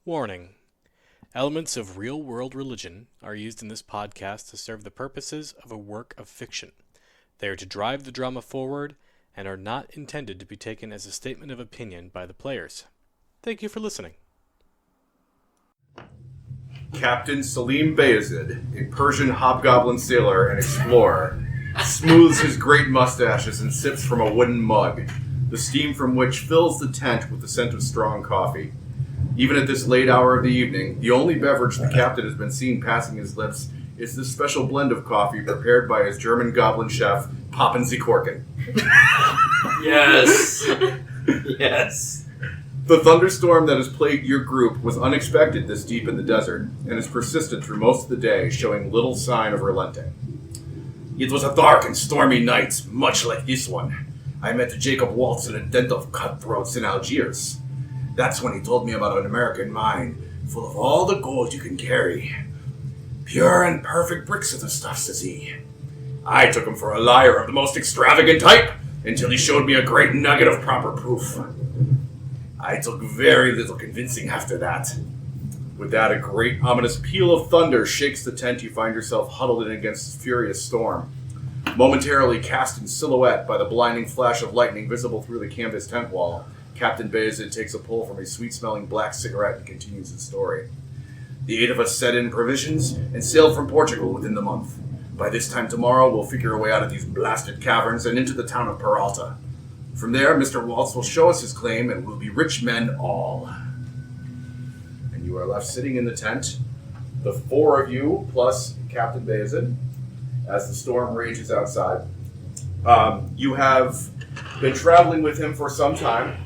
Warning. Elements of real-world religion are used in this podcast to serve the purposes of a work of fiction. They are to drive the drama forward and are not intended to be taken as a statement of opinion by the players. Thank you for listening. Captain Salim Bayezid, a Persian hobgoblin sailor and explorer, smooths his great mustaches and sips from a wooden mug, the steam from which fills the tent with the scent of strong coffee. Even at this late hour of the evening, the only beverage the captain has been seen passing his lips is this special blend of coffee prepared by his German goblin chef, Poppin Korken. Yes. Yes. The thunderstorm that has plagued your group was unexpected this deep in the desert, and has persisted through most of the day, showing little sign of relenting. It was a dark and stormy night, much like this one. I met Jacob Waltz in a den of cutthroats in Algiers. That's when he told me about an American mine, full of all the gold you can carry. Pure and perfect bricks of the stuff, says he. I took him for a liar of the most extravagant type, until he showed me a great nugget of proper proof. I took very little convincing after that. With that, a great ominous peal of thunder shakes the tent you find yourself huddled in against this furious storm. Momentarily cast in silhouette by the blinding flash of lightning visible through the canvas tent wall, Captain Bayezid takes a pull from a sweet-smelling black cigarette and continues his story. The 8 of us set in provisions and sailed from Portugal within the month. By this time tomorrow, we'll figure a way out of these blasted caverns and into the town of Peralta. From there, Mr. Waltz will show us his claim, and we'll be rich men all. And you are left sitting in the tent, the four of you plus Captain Bayezid, as the storm rages outside. You have been traveling with him for some time.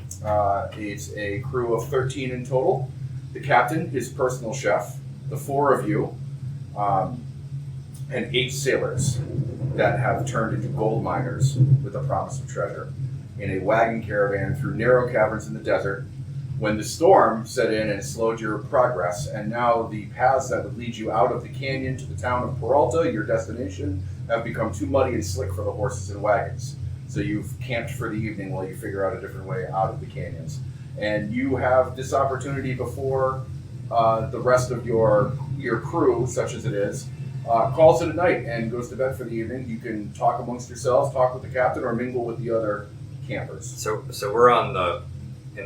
It's a crew of 13 in total. The captain, his personal chef, the four of you, and 8 sailors that have turned into gold miners with the promise of treasure in a wagon caravan through narrow caverns in the desert when the storm set in and slowed your progress, and now the paths that would lead you out of the canyon to the town of Peralta, your destination, have become too muddy and slick for the horses and wagons. So you've camped for the evening while you figure out a different way out of the canyons. And you have this opportunity before the rest of your crew, such as it is, calls it a night and goes to bed for the evening. You can talk amongst yourselves, talk with the captain, or mingle with the other campers. So we're in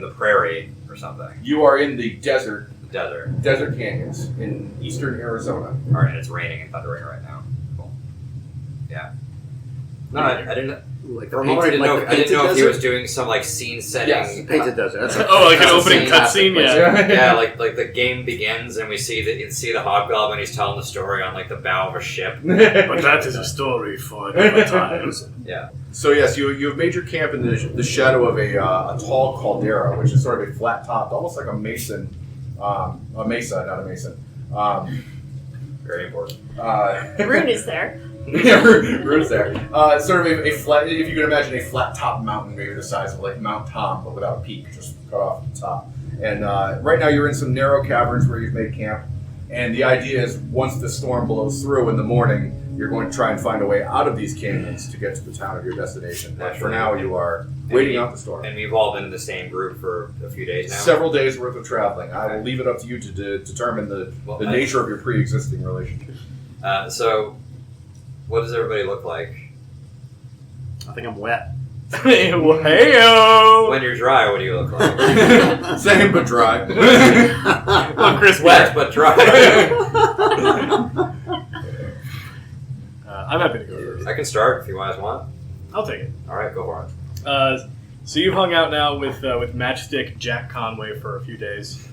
the prairie or something. You are in the desert. Desert Canyons in eastern Arizona. All right, it's raining and thundering right now. Cool. Yeah. No, I didn't. Like For a moment, I didn't know if he was doing some like scene setting. Yes, painted desert. That's Like an opening cutscene, yeah. Yeah, like the game begins and we see the hobgoblin. He's telling the story on like the bow of a ship. But that is a story for another time. Yeah. So yes, you have made your camp in the shadow of a tall caldera, which is sort of a flat topped, almost like a mesa, not a mason. Very important. Rune is there. Rune's there. Sort of a flat, if you can imagine a flat top mountain, maybe the size of like Mount Tom, but without a peak, just cut off at the top. And right now you're in some narrow caverns where you've made camp. And the idea is once the storm blows through in the morning, you're going to try and find a way out of these canyons to get to the town of your destination. But for now, you are waiting out the storm. And we've all been in the same group for a few days now? Several days worth of traveling. Okay. I will leave it up to you to determine the nature of your pre-existing relationship. So, what does everybody look like? I think I'm wet. Hey-o! When you're dry, what do you look like? Same but dry. Well, Chris, wet but dry. I'm happy to go first. I can start if you guys want. I'll take it. All right, go for it. So you've hung out now with Matchstick Jack Conway for a few days.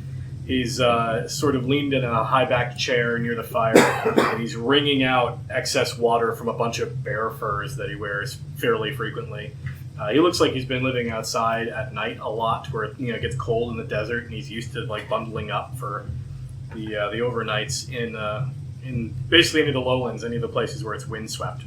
He's sort of leaned in a high-backed chair near the fire, and he's wringing out excess water from a bunch of bear furs that he wears fairly frequently. He looks like he's been living outside at night a lot, where it gets cold in the desert, and he's used to like bundling up for the overnights in basically any of the lowlands, any of the places where it's windswept.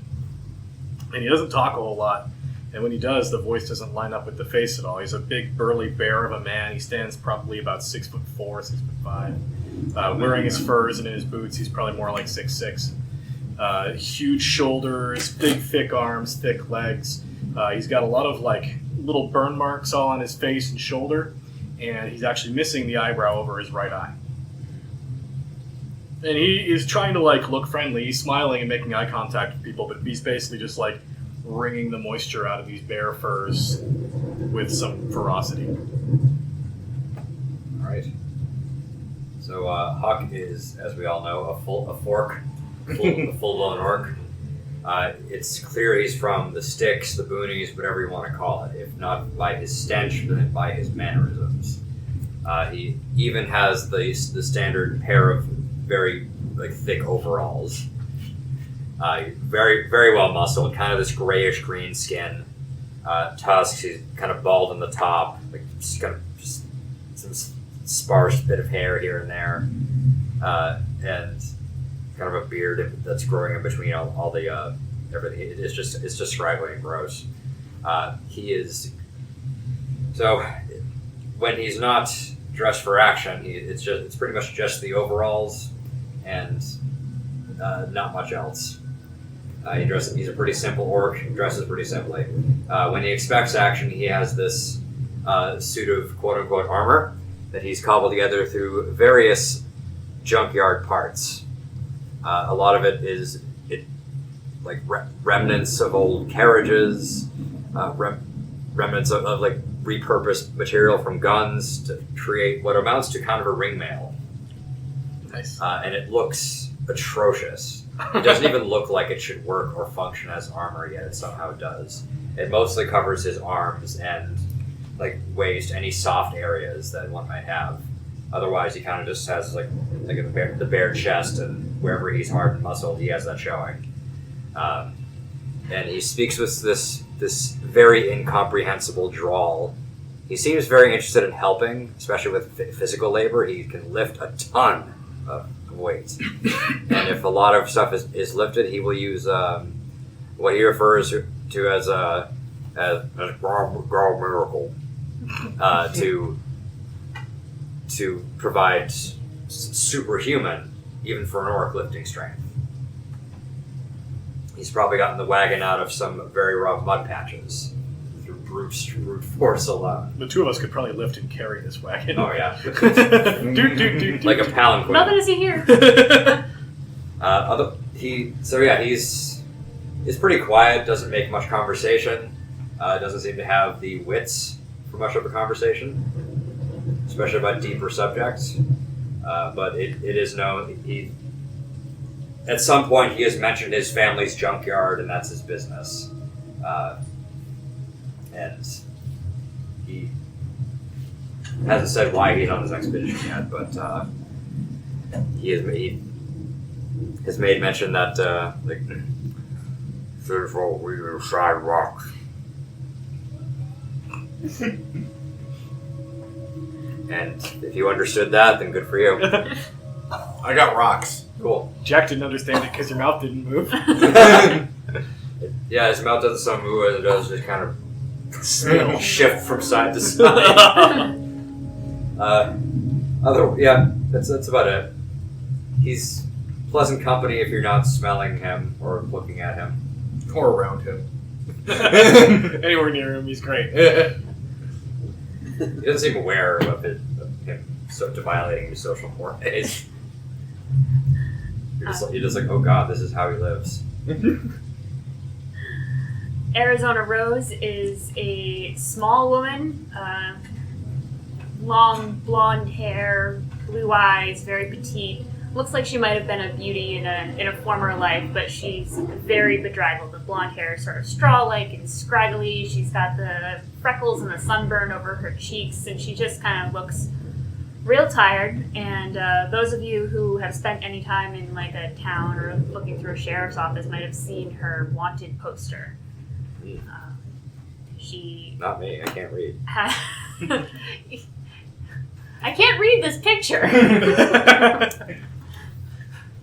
And he doesn't talk a whole lot. And when he does, the voice doesn't line up with the face at all. He's a big, burly bear of a man. He stands probably about 6'4", 6'5". Wearing his furs and in his boots, he's probably more like 6'6". Huge shoulders, big, thick arms, thick legs. He's got a lot of like little burn marks all on his face and shoulder, and he's actually missing the eyebrow over his right eye. And he is trying to like look friendly. He's smiling and making eye contact with people, but he's basically just like wringing the moisture out of these bear furs with some ferocity. All right. So Huck is, as we all know, a full-blown orc. It's clear he's from the sticks, the boonies, whatever you want to call it. If not by his stench, then by his mannerisms. He even has the standard pair of very thick overalls. Very very well muscled, kind of this grayish green skin, tusks. He's kind of bald on the top, just kind of just some sparse bit of hair here and there, and kind of a beard that's growing in between all the everything. It's just scraggly and gross. He is so when he's not dressed for action, it's pretty much just the overalls and not much else. He's a pretty simple orc. He dresses pretty simply. When he expects action, he has this suit of quote-unquote armor that he's cobbled together through various junkyard parts. A lot of it is remnants of old carriages, remnants of repurposed material from guns to create what amounts to kind of a ring mail. Nice. And it looks atrocious. It doesn't even look like it should work or function as armor, yet it somehow does. It mostly covers his arms and waist, any soft areas that one might have. Otherwise, he kind of just has the bare chest, and wherever he's hard and muscled, he has that showing. And he speaks with this very incomprehensible drawl. He seems very interested in helping, especially with physical labor. He can lift a ton of weight, and if a lot of stuff is lifted, he will use what he refers to as miracle to provide superhuman, even for an orc, lifting strength. He's probably gotten the wagon out of some very rough mud patches through brute force alone. The two of us could probably lift and carry this wagon. Oh yeah, do. like a palanquin. Nothing to see here. He's pretty quiet. Doesn't make much conversation. Doesn't seem to have the wits for much of a conversation, especially about deeper subjects. But it is known at some point he has mentioned his family's junkyard, and that's his business. And he hasn't said why he's on this expedition yet, but he has made mention that fearful we will side rocks. And if you understood that, then good for you. I got rocks. Cool. Jack didn't understand it because your mouth didn't move. Yeah, his mouth doesn't so move as it does just kind of shift from side to side. That's about it. He's pleasant company if you're not smelling him or looking at him. Or around him. Anywhere near him, he's great. He doesn't seem aware of him violating his social mores. You're just like, oh god, this is how he lives. Arizona Rose is a small woman, long blonde hair, blue eyes, very petite. Looks like she might have been a beauty in a former life, but she's very bedraggled. The blonde hair is sort of straw-like and scraggly. She's got the freckles and the sunburn over her cheeks, and she just kind of looks real tired. And those of you who have spent any time in a town or looking through a sheriff's office might have seen her wanted poster. She Not me, I can't read. I can't read this picture.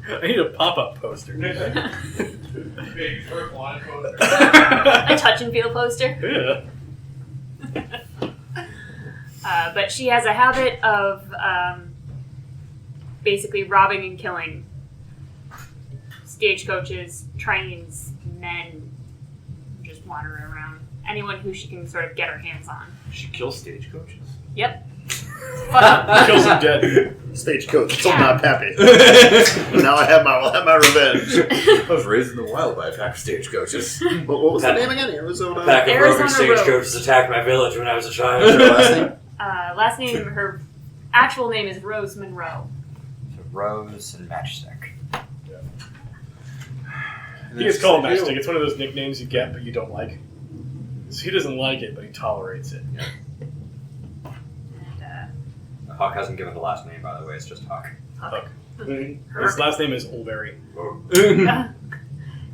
I need a pop-up poster. A touch and feel poster. Yeah. But she has a habit of basically robbing and killing stagecoaches, trains, men, just wandering around. Anyone who she can sort of get her hands on. She kills stagecoaches? Yep. Kills him dead. Stagecoach. Still not happy. Now I'll have my revenge. I was raised in the wild by a pack of stagecoaches. What was the name again? Arizona. A pack of roving Arizona stagecoaches attacked my village when I was a What's child. her last name? Last name, her actual name is Rose Monroe. So Rose and Matchstick. He is called Matchstick. It's one of those nicknames you get but you don't like. So he doesn't like it, but he tolerates it. And, Huck hasn't given the last name, by the way. It's just Huck. Huck. His last name is Olberry.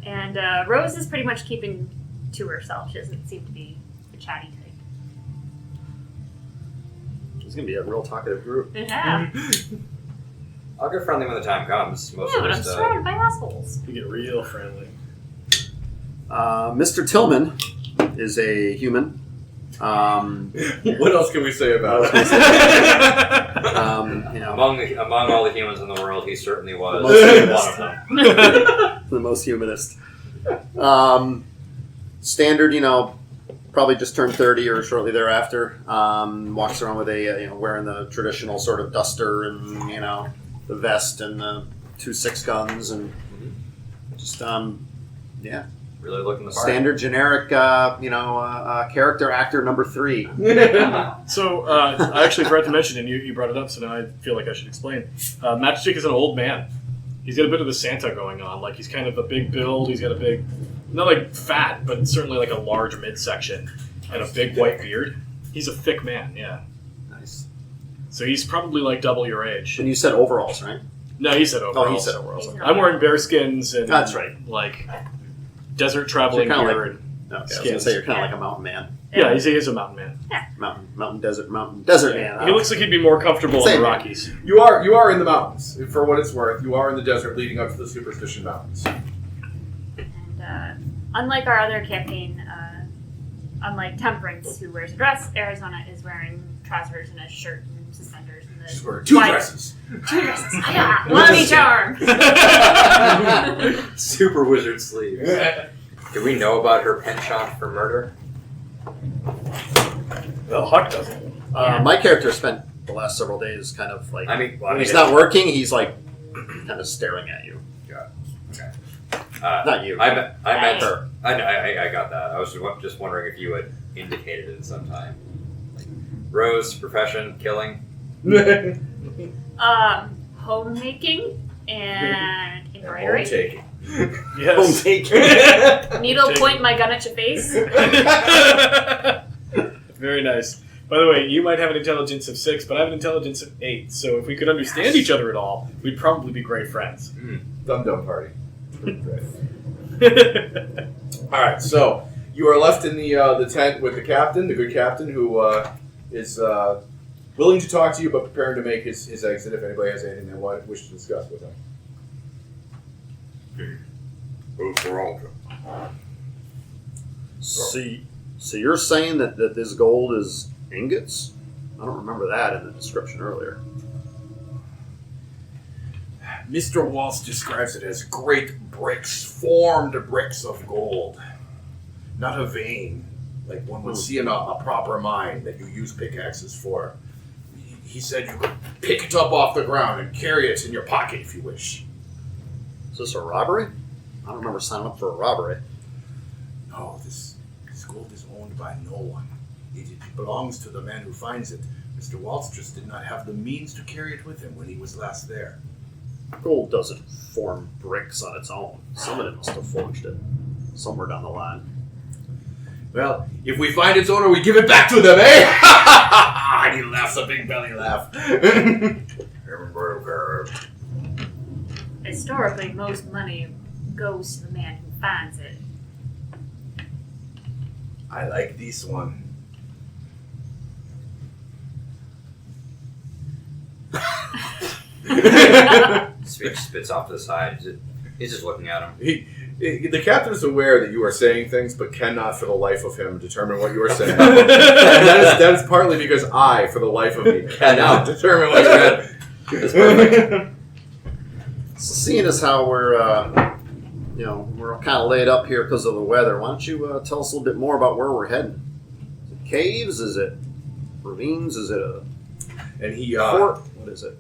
and Rose is pretty much keeping to herself. She doesn't seem to be a chatty type. It's gonna be a real talkative group. Yeah. I'll get friendly when the time comes. Most Yeah, of but I'm us, surrounded by assholes. You get real friendly. Mr. Tillman is a human. What else can we say about it? among all the humans in the world, he certainly was Most one of them. the most humanist. Standard, probably just turned 30 or shortly thereafter. Walks around with wearing the traditional sort of duster and, the vest and the 2 6 guns and just, Really looking the part. standard generic, character actor number 3. So, I actually forgot to mention, and you brought it up, so now I feel like I should explain. Matchstick is an old man. He's got a bit of the Santa going on. Like, he's kind of a big build. He's got a big, not like fat, but certainly like a large midsection and a big white beard. He's a thick man, yeah. Nice. So he's probably like double your age. And you said overalls, right? No, he said overalls. Oh, he said overalls. I'm wearing bearskins and That's right. like desert traveling So you're gear. kinda Okay, I was Skins. gonna say you're kind of like a mountain man. Yeah, he is a mountain man. Mountain desert man. He looks like he'd be more comfortable in Same the man. Rockies. You are in the mountains. For what it's worth, you are in the desert leading up to the Superstition Mountains. And unlike our other campaign, unlike Temperance, who wears a dress, Arizona is wearing trousers and a shirt and suspenders. And She's wearing 2 dresses. 2 dresses. Yeah, one on each arm. Super wizard sleeves. Do we know about her penchant for murder? Well, Huck doesn't. My character spent the last several days kind of like when he's it's- not working, he's like kind of staring at you. Not you. I meant her. I got that. I was just wondering if you had indicated it sometime. Like, Rose, profession, killing. Homemaking and embroidery. taking. Yes. Needle point my gun at your face. Very nice. By the way, you might have an intelligence of 6, but I have an intelligence of 8. So if we could understand each other at all, we'd probably be great friends. Dum party. Alright, so you are left in the tent with the captain, the good captain, who is willing to talk to you but preparing to make his exit if anybody has anything they wish to discuss with him. So you're saying that this gold is ingots? I don't remember that in the description earlier. Mr. Waltz describes it as great bricks, formed bricks of gold. Not a vein, like one would see in a proper mine that you use pickaxes for. He said you could pick it up off the ground and carry it in your pocket if you wish. Is this a robbery? I don't remember signing up for a robbery. No, this gold is owned by no one. It belongs to the man who finds it. Mr. Waltz just did not have the means to carry it with him when he was last there. Gold doesn't form bricks on its own. Somebody must have forged it somewhere down the line. Well, if we find its owner, we give it back to them, eh? And he laughs a big belly laugh. Historically, most money goes to the man who finds it. I like this one. Speech spits off to the side. He's just looking at him. The captain is aware that you are saying things, but cannot for the life of him determine what you are saying. And that is partly because I, for the life of me, cannot determine what you're saying. So seeing as how we're kind of laid up here because of the weather, why don't you tell us a little bit more about where we're heading? Is it caves? Is it ravines? Is it a... And he What is it?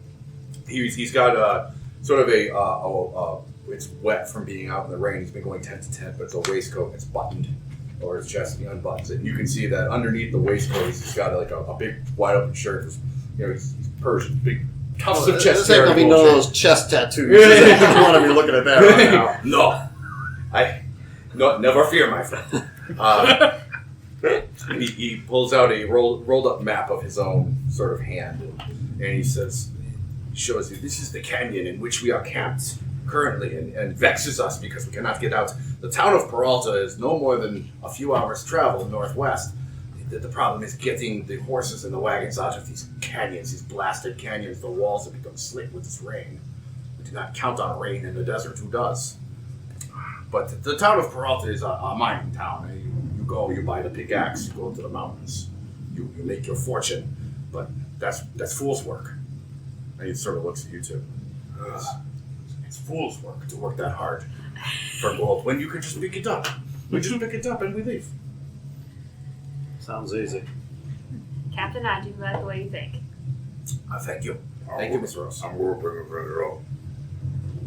he's got sort of a it's wet from being out in the rain. He's been going tent to tent, but it's a waistcoat and it's buttoned, or his chest, he unbuttons it. And you can see that underneath the waistcoat, he's got like a big wide open shirt. You know, he's Persian, big tufts of chest This ain't hair. gonna be none of those chest tattoos. Which one of you looking at that right now? No, never fear, my friend. He pulls out a rolled up map of his own sort of hand, and he shows you, this is the canyon in which we are camped currently, and vexes us because we cannot get out. The town of Peralta is no more than a few hours travel northwest. The problem is getting the horses and the wagons out of these canyons, these blasted canyons. The walls have become slick with this rain. We do not count on rain in the desert. Who does? But the town of Peralta is a mining town. You go, you buy the pickaxe, you go into the mountains, you make your fortune. But that's fool's work. And he sort of looks at you too. It's fool's work to work that hard for gold when you can just pick it up. We just pick it up and we leave. Sounds easy. Captain, I do like the way you think. Thank you. Thank you, Miss Rose. I'm going to bring it further up.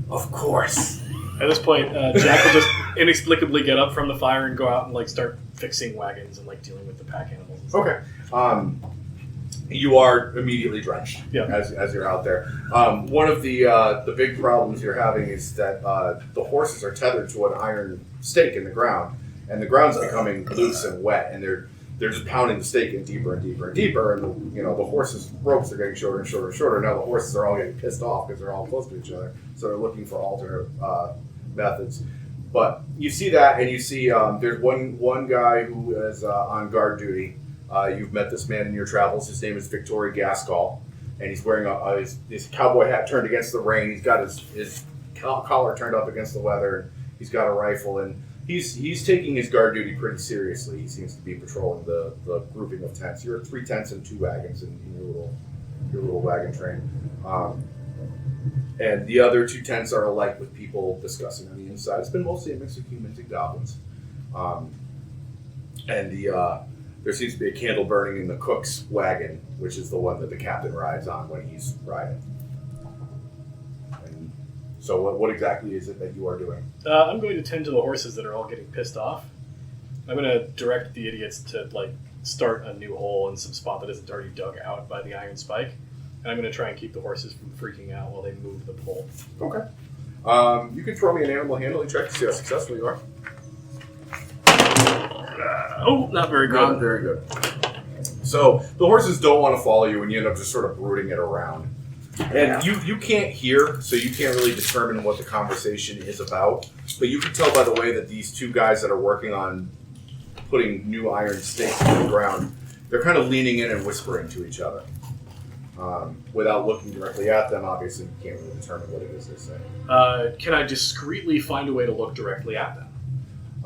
Of course. At this point, Jack will just inexplicably get up from the fire and go out and like start fixing wagons and like dealing with the pack animals. And stuff. Okay. You are immediately drenched as you're out there. One of the big problems you're having is that the horses are tethered to an iron stake in the ground, and the ground's becoming loose and wet, and they're just pounding the stake in deeper and deeper and deeper, and the horses' ropes are getting shorter and shorter and shorter. Now the horses are all getting pissed off because they're all close to each other, so they're looking for alternate methods. But you see that, and you see there's one guy who is on guard duty. You've met this man in your travels. His name is Victory Gaskell, and he's wearing his cowboy hat turned against the rain. He's got his collar turned up against the weather. He's got a rifle, and he's taking his guard duty pretty seriously. He seems to be patrolling the grouping of tents. You're 3 tents and 2 wagons in your little wagon train. And the other 2 tents are alike with people discussing on the inside. It's been mostly a mix of humans and goblins. There seems to be a candle burning in the cook's wagon, which is the one that the captain rides on when he's riding. And so what exactly is it that you are doing? I'm going to tend to the horses that are all getting pissed off. I'm going to direct the idiots to like start a new hole in some spot that isn't already dug out by the iron spike. And I'm going to try and keep the horses from freaking out while they move the pole. Okay. You can throw me an animal handling check to see how successful you are. Not very good. Not very good. So the horses don't want to follow you, and you end up just sort of brooding it around. And you can't hear, so you can't really determine what the conversation is about. But you can tell by the way that these 2 guys that are working on putting new iron stakes in the ground, they're kind of leaning in and whispering to each other. Without looking directly at them, obviously you can't really determine what it is they're saying. Can I discreetly find a way to look directly at them?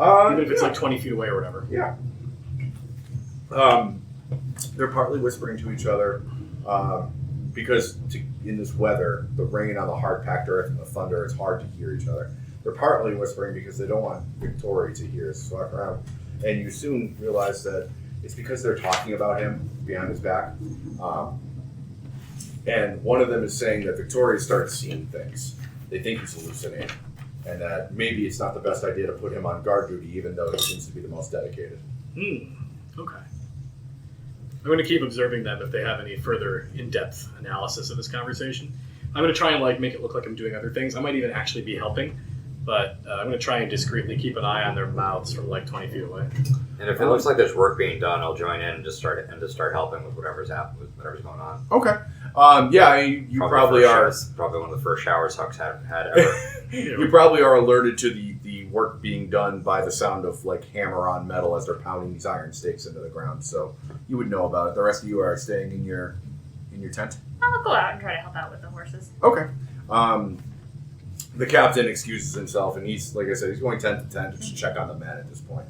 Even if it's like 20 feet away or whatever. Yeah. They're partly whispering to each other because in this weather, the rain on the hard-packed earth and the thunder, it's hard to hear each other. They're partly whispering because they don't want Victory to hear us walk around. And you soon realize that it's because they're talking about him behind his back. And one of them is saying that Victoria started seeing things. They think he's hallucinating. And that maybe it's not the best idea to put him on guard duty, even though he seems to be the most dedicated. Okay. I'm going to keep observing them if they have any further in-depth analysis of this conversation. I'm going to try and like make it look like I'm doing other things. I might even actually be helping, but I'm going to try and discreetly keep an eye on their mouths from like 20 feet away. And if it looks like there's work being done, I'll join in and just start helping with whatever's going on. Okay. You probably are. Probably one of the first showers Huck's had ever. You probably are alerted to the work being done by the sound of like hammer on metal as they're pounding these iron stakes into the ground. So you would know about it. The rest of you are staying in your tent. I'll go out and try to help out with the horses. Okay. The captain excuses himself, and he's, like I said, he's going tent to tent to just check on the men at this point.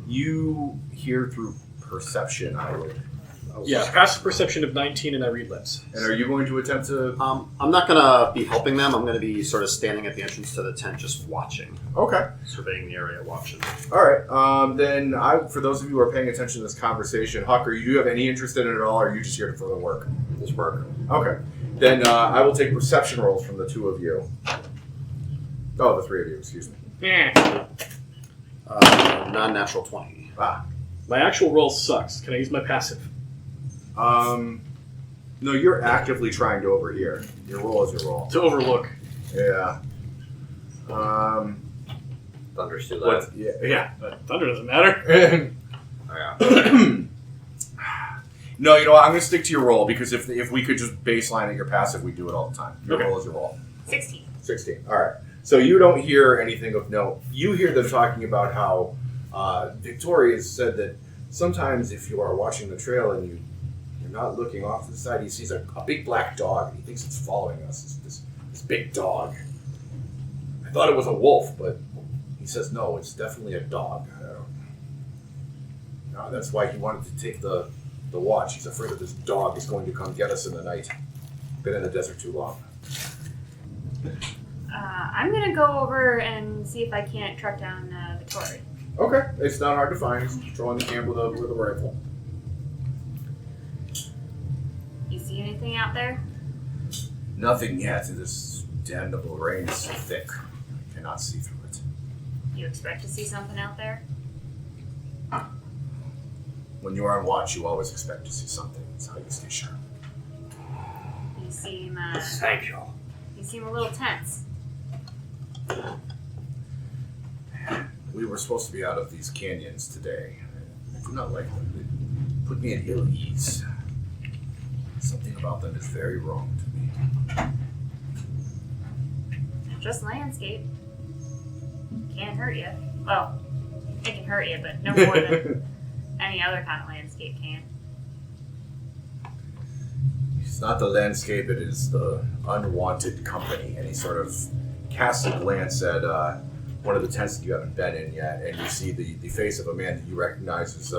You hear through perception, I would Yeah, passive perception of 19, and I read lips. And are you going to attempt to? I'm not going to be helping them. I'm going to be sort of standing at the entrance to the tent, just watching, Okay. surveying the area, watching. All right. Then, for those of you who are paying attention to this conversation, Huck, do you have any interest in it at all, or are you just here for the work? This work. Okay. Then I will take perception rolls from the two of you. Oh, the three of you. Excuse me. Yeah. Non-natural 20. My actual roll sucks. Can I use my passive? No, you're actively trying to overhear. Your roll is your roll. To overlook. Yeah. Thunder's too What? loud. Yeah. Thunder doesn't matter. Oh, yeah. No, you know what? I'm going to stick to your roll because if we could just baseline at your passive, we do it all the time. Your Okay. roll is your roll. 16. 16. All right. So you don't hear anything of note. You hear them talking about how Victoria has said that sometimes if you are watching the trail and you're not looking off to the side, he sees a big black dog and he thinks it's following us. This big dog. I thought it was a wolf, but he says no, it's definitely a dog. That's why he wanted to take the watch. He's afraid that this dog is going to come get us in the night. Been in the desert too long. I'm going to go over and see if I can't track down Vittori. Okay, it's not hard to find. He's patrolling the camp with a rifle. You see anything out there? Nothing yet. This damnable rain is so thick. I cannot see through it. You expect to see something out there? When you are on watch, you always expect to see something. It's how you stay sharp. You seem, Thank you. you seem a little tense. We were supposed to be out of these canyons today. I do not like them. They put me at ill ease. Something about them is very wrong to me. Just landscape. Can't hurt you. Well, it can hurt you, but no more than any other kind of landscape can. It's not the landscape, it is the unwanted company. And he sort of casts a glance at one of the tents that you haven't been in yet, and you see the face of a man that you recognize as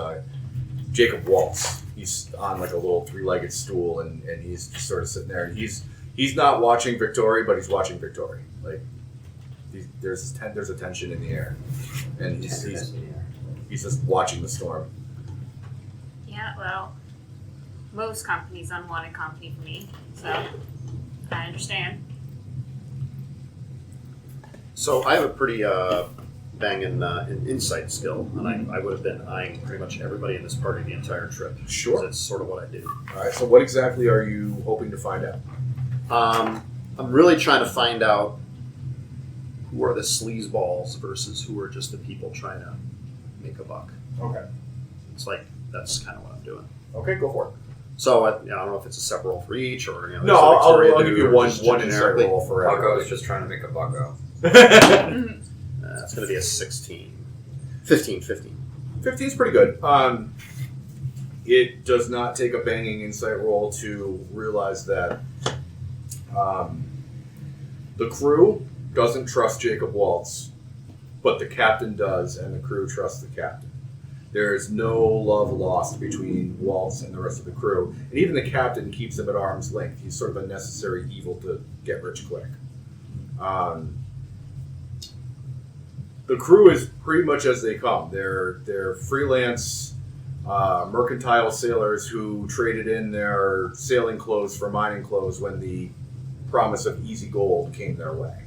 Jacob Waltz. He's on like a little three-legged stool, and he's just sort of sitting there. And he's not watching Victoria, but he's watching Victoria. Like there's a tension in the air, and he's just watching the storm. Yeah, well, most companies unwanted company for me, so I understand. So I have a pretty banging insight skill, and I would have been eyeing pretty much everybody in this party the entire trip. Sure. That's sort of what I do. All right. So what exactly are you hoping to find out? I'm really trying to find out who are the sleazeballs versus who are just the people trying to make a buck. Okay. It's like, that's kind of what I'm doing. Okay, go for it. So I don't know if it's a separate roll for each, or No, there's a Victoria I'll dude, give you or one just insight generically. roll for Bucko everybody. is just trying to make a bucko. It's going to be a 16. 15. 15's pretty good. It does not take a banging insight roll to realize that the crew doesn't trust Jacob Waltz, but the captain does, and the crew trusts the captain. There is no love lost between Waltz and the rest of the crew, and even the captain keeps him at arm's length. He's sort of a necessary evil to get rich quick. The crew is pretty much as they come. They're freelance mercantile sailors who traded in their sailing clothes for mining clothes when the promise of easy gold came their way.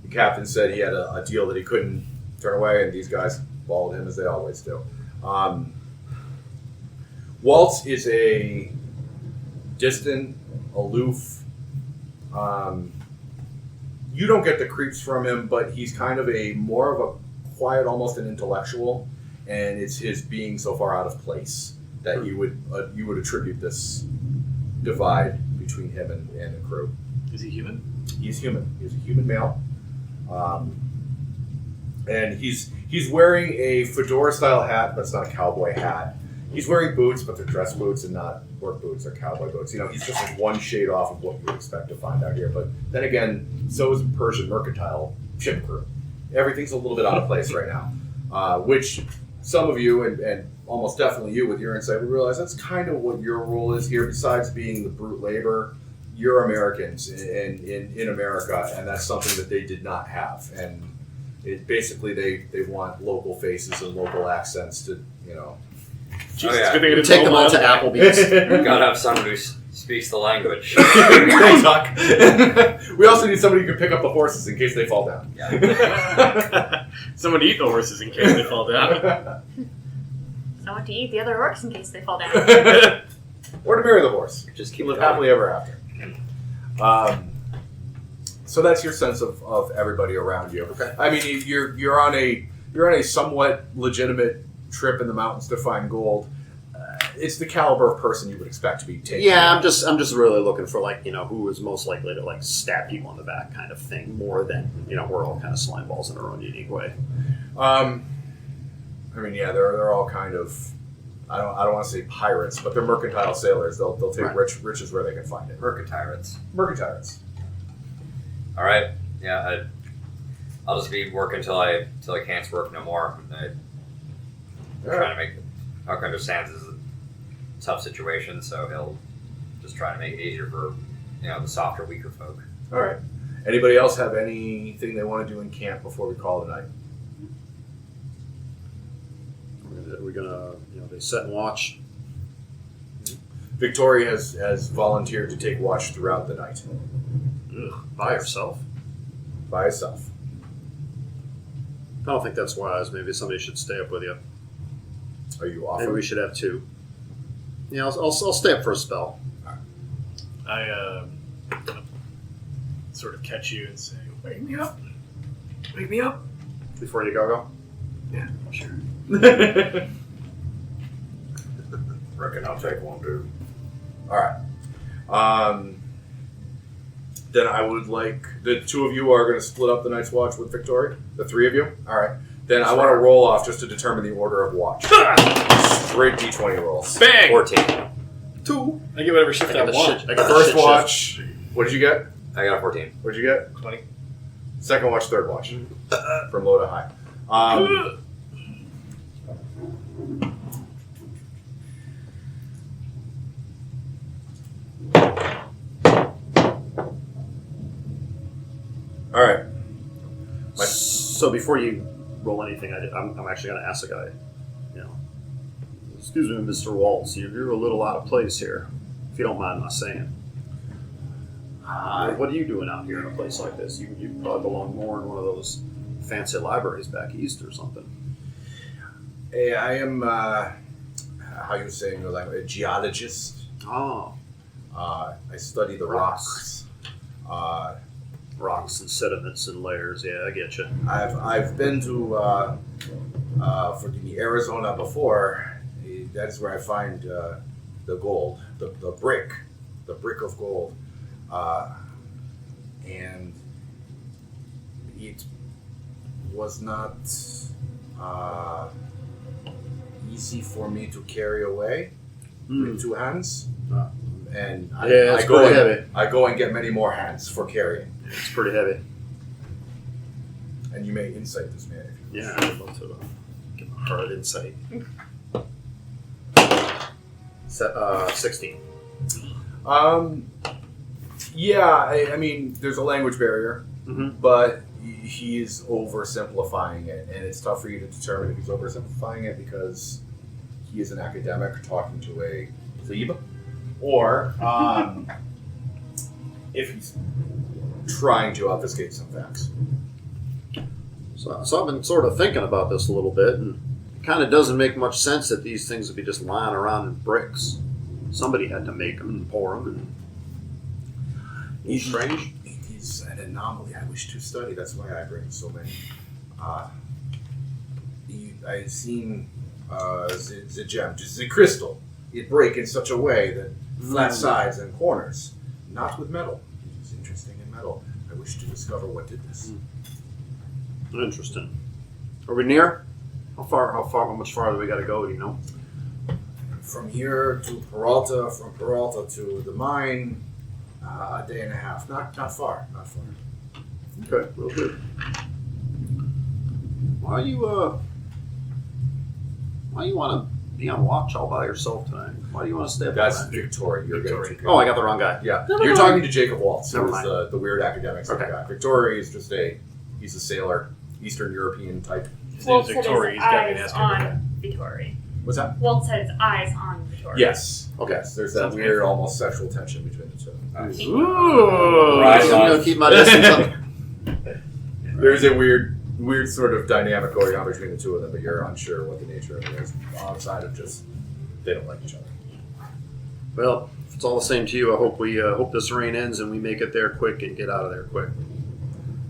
The captain said he had a deal that he couldn't turn away, and these guys followed him as they always do. Waltz is a distant, aloof. You don't get the creeps from him, but he's kind of more of a quiet, almost an intellectual, and it's his being so far out of place that you would attribute this divide between him and the crew. Is he human? He's human. He's a human male, and he's wearing a fedora-style hat, but it's not a cowboy hat. He's wearing boots, but they're dress boots and not work boots or cowboy boots. You know, he's just like one shade off of what you would expect to find out here. But then again, so is a Persian mercantile ship crew. Everything's a little bit out of place right now, which some of you, and almost definitely you with your insight, would realize that's kind of what your role is here. Besides being the brute labor, you're Americans in America, and that's something that they did not have. And it basically they want local faces and local accents to, you know. Jesus, yeah. good thing I didn't Take them roll all to that. Applebee's. Gotta have someone who speaks the language. They talk. We also need somebody who can pick up the horses in case they fall down. Yeah. Someone to eat the horses in case they fall down. Someone to eat the other orcs in case they fall down. Or to marry the horse. Just keep Live going. happily ever after. So that's your sense of everybody around you. Okay. I mean, you're on a somewhat legitimate trip in the mountains to find gold. It's the caliber of person you would expect to be taking. Yeah, I'm just really looking for like, you know, who is most likely to like stab you on the back kind of thing, more than, you know, we're all kind of slime balls in our own unique way. I mean, yeah, they're all kind of. I don't want to say pirates, but they're mercantile sailors. They'll take Right. riches where they can find it. Mercantirates. Mercantirates. All right. Yeah. I'll just be working till I can't work no more. Trying to make. Huck understands this is a tough situation, so he'll just try to make it easier for the softer, weaker folk. All right. Anybody else have anything they want to do in camp before we call it a night? We're gonna, you know, they set and watch. Victoria has volunteered to take watch throughout the night Ugh, by herself. by herself. I don't think that's wise. Maybe somebody should stay up with you. Are you Maybe offering? we should have two. Yeah, I'll stay up for a spell. I sort of catch you and say, "Wake me up! Wake me up!" Before you go. Yeah, sure. Reckon I'll take one too. All right. Then I would like the two of you are going to split up the night's watch with Victoria. The three of you. All right. Then I want to roll off just to determine the order of watch. Straight D20 rolls. Bang! 14. 2. I get whatever shift I, got the want. shit- I got the First shit watch. What did you get? I got a 14. What did you get? 20. Second watch, third watch, from low to high. All right. So before you roll anything, I'm actually going to ask the guy, you know, excuse me, Mr. Waltz, you're a little out of place here, if you don't mind my saying. What are you doing out here in a place like this? You probably belong more in one of those fancy libraries back east or something. Hey, I am, how you say in your language, a geologist. Oh, I study the rocks. rocks and sediments and layers. Yeah, I get you. I've been to forgive me, Arizona before. That is where I find the gold, the brick of gold, and it was not easy for me to carry away with two hands. And Yeah, it's pretty heavy. I go and get many more hands for carrying. It's pretty heavy. And you may insight this man if you Yeah, I'd love to give him a hard insight. 16. Yeah, I mean, there's a language barrier, Mm-hmm. but he is oversimplifying it, and it's tough for you to determine if he's oversimplifying it because he is an academic talking to a plebe, or if he's trying to obfuscate some facts. So I've been sort of thinking about this a little bit, and it kind of doesn't make much sense that these things would be just lying around in bricks. Somebody had to make them and pour them, and he's strange. He's an anomaly I wish to study. That's why I bring so many. I've seen the gem, just the crystal. It break in such a way that flat sides and corners, not with metal. It's interesting in metal. I wish to discover what did this. Interesting. Are we near? How much farther we got to go? Do you know? From here to Peralta, from Peralta to the mine, a day and a half. Not far. Okay, real good. Why you want to be on watch all by yourself tonight? Why do you want to stay up all That's night? Victoria. You're Victoria. getting Oh, I got the wrong guy. Yeah, you're talking to Jacob Waltz, Never who's mind. the weird academic sort of Okay. guy. Victoria is just he's a sailor, Eastern European type. His Walt name's had Victoria. his He's got an eyes asking. on Vittori. What's that? Walt had his eyes on Vittori. Yes. Okay. Yes, there's that Sounds weird, painful. almost sexual tension between the two. Ooh. Right I'm on. gonna keep my distance up. There's a weird sort of dynamic going on between the two of them, but you're unsure what the nature of it is outside of just they don't like each other. Well, if it's all the same to you, I hope we hope this rain ends and we make it there quick and get out of there quick.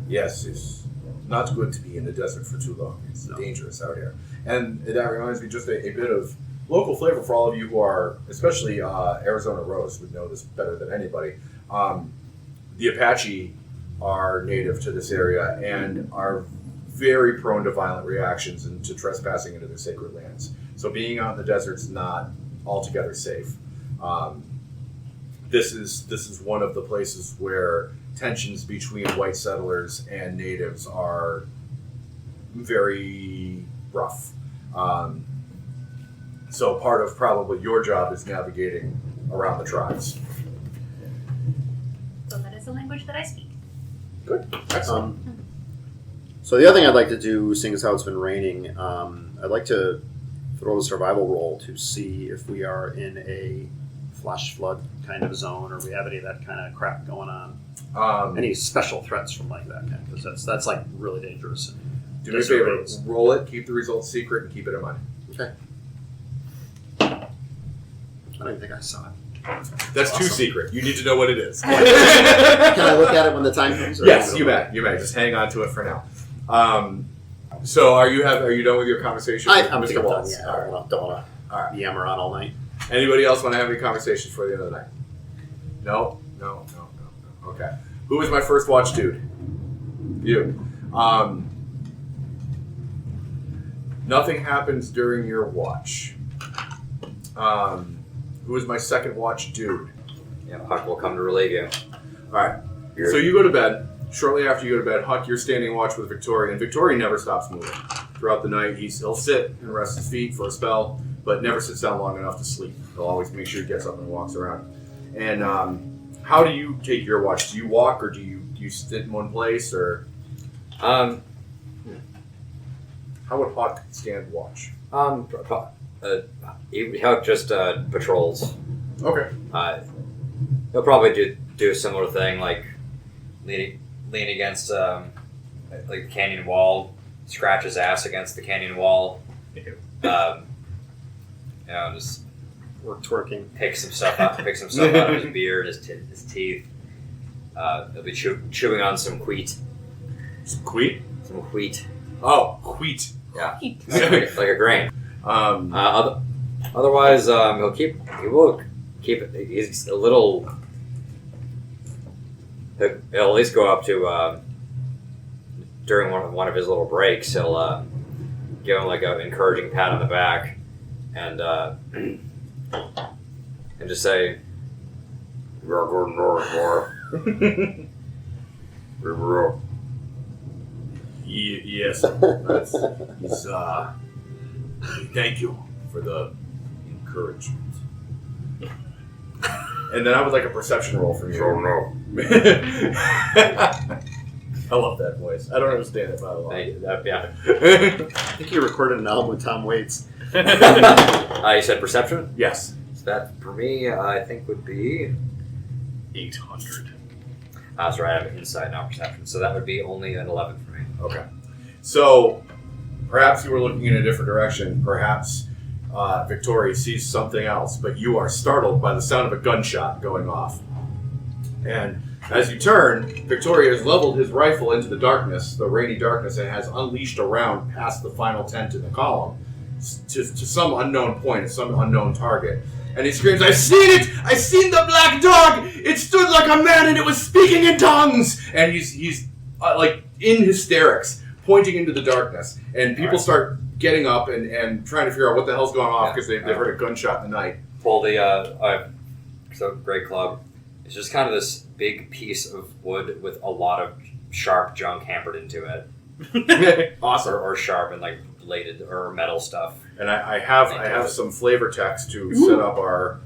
Yes, it's not good to be in the desert for too long. It's dangerous out here. And that reminds me just a bit of local flavor for all of you who are, especially Arizona Rose would know this better than anybody. The Apache are native to this area and are very prone to violent reactions and to trespassing into their sacred lands. So being out in the desert's not altogether safe. This is one of the places where tensions between white settlers and natives are very rough. So part of probably your job is navigating around the tribes. So that is the language that I speak. Good. Excellent. So the other thing I'd like to do, seeing as how it's been raining, I'd like to throw a survival roll to see if we are in a flash flood kind of zone, or we have any of that kind of crap going on. Any special threats from like that kind, because that's like really dangerous. Do me a favor. Roll it. Keep the results secret and keep it in mind. Okay. I don't even think I saw it. That's too Awesome. secret. You need to know what it is. Can I look at it when the time comes? Or Yes, you may. You may. Just hang on to it for now. So are you done with your conversation? with I'm Mr. thinking I'm done. Waltz? Yeah, All I right. don't want All right. to yammer on all night. Anybody else want to have any conversations for the end of the night? No. Okay. Who was my first watch dude? You. Nothing happens during your watch. Who was my second watch dude? Yeah, Huck will come to relieve you. All right. So you go to bed. Shortly after you go to bed, Huck, you're standing watch with Victoria, and Victoria never stops moving. Throughout the night, he'll sit and rest his feet for a spell, but never sits down long enough to sleep. He'll always make sure he gets up and walks around. And how do you take your watch? Do you walk, or do you sit in one place, or Um, how would Huck stand watch? Huck just patrols. Okay. He'll probably do a similar thing, like lean against like the canyon wall, scratch his ass against the canyon wall. Just We're twerking. pick some stuff out of his beard, his teeth. He'll be chewing on some wheat. Some wheat? Some wheat. Oh, wheat. Yeah. like a grain. Um, Otherwise, he will keep it. He's a little. He'll at least go up to during one of his little breaks. He'll give him like an encouraging pat on the back, and just say, "You're good North, yes. He's, thank you for the encouragement. And then I would like a perception roll from you. no." I love that voice. I don't understand it, by the way. Yeah. I think you recorded an album with Tom Waits. You said perception. Yes. So that for me, I think would be. 800. That's right. I have insight, not perception. So that would be only an 11 for me. Okay. So, perhaps you were looking in a different direction. Perhaps Victoria sees something else, but you are startled by the sound of a gunshot going off. And as you turn, Victoria has leveled his rifle into the darkness, the rainy darkness, and has unleashed a round past the final tent in the column to some unknown point, some unknown target. And he screams, "I've seen it! I've seen the black dog! It stood like a man and it was speaking in tongues!" And he's like in hysterics, pointing into the darkness. And people start getting up and trying to figure out what the hell's going on because they've heard a gunshot in the night. Pull the great club. It's just kind of this big piece of wood with a lot of sharp junk hammered into it. Awesome. or sharp and like bladed or metal stuff. And I have some flavor text to set up our.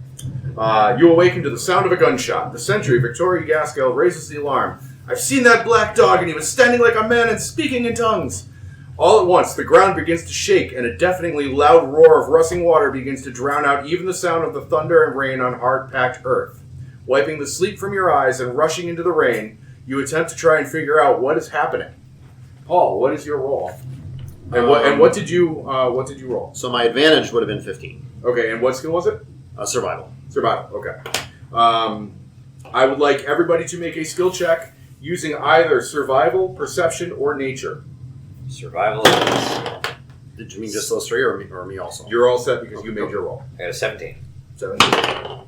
You awaken to the sound of a gunshot. The sentry, Victoria Gaskell, raises the alarm. I've seen that black dog, and he was standing like a man and speaking in tongues. All at once, the ground begins to shake, and a deafeningly loud roar of rushing water begins to drown out even the sound of the thunder and rain on hard-packed earth. Wiping the sleep from your eyes and rushing into the rain, you attempt to try and figure out what is happening. Paul, what is your roll? And what did you roll? So my advantage would have been 15. Okay, and what skill was it? Survival. Survival. Okay. I would like everybody to make a skill check using either survival, perception, or nature. Survival is... Did you mean just those three, or me also? You're all set because you made your roll. I got a 17. 17.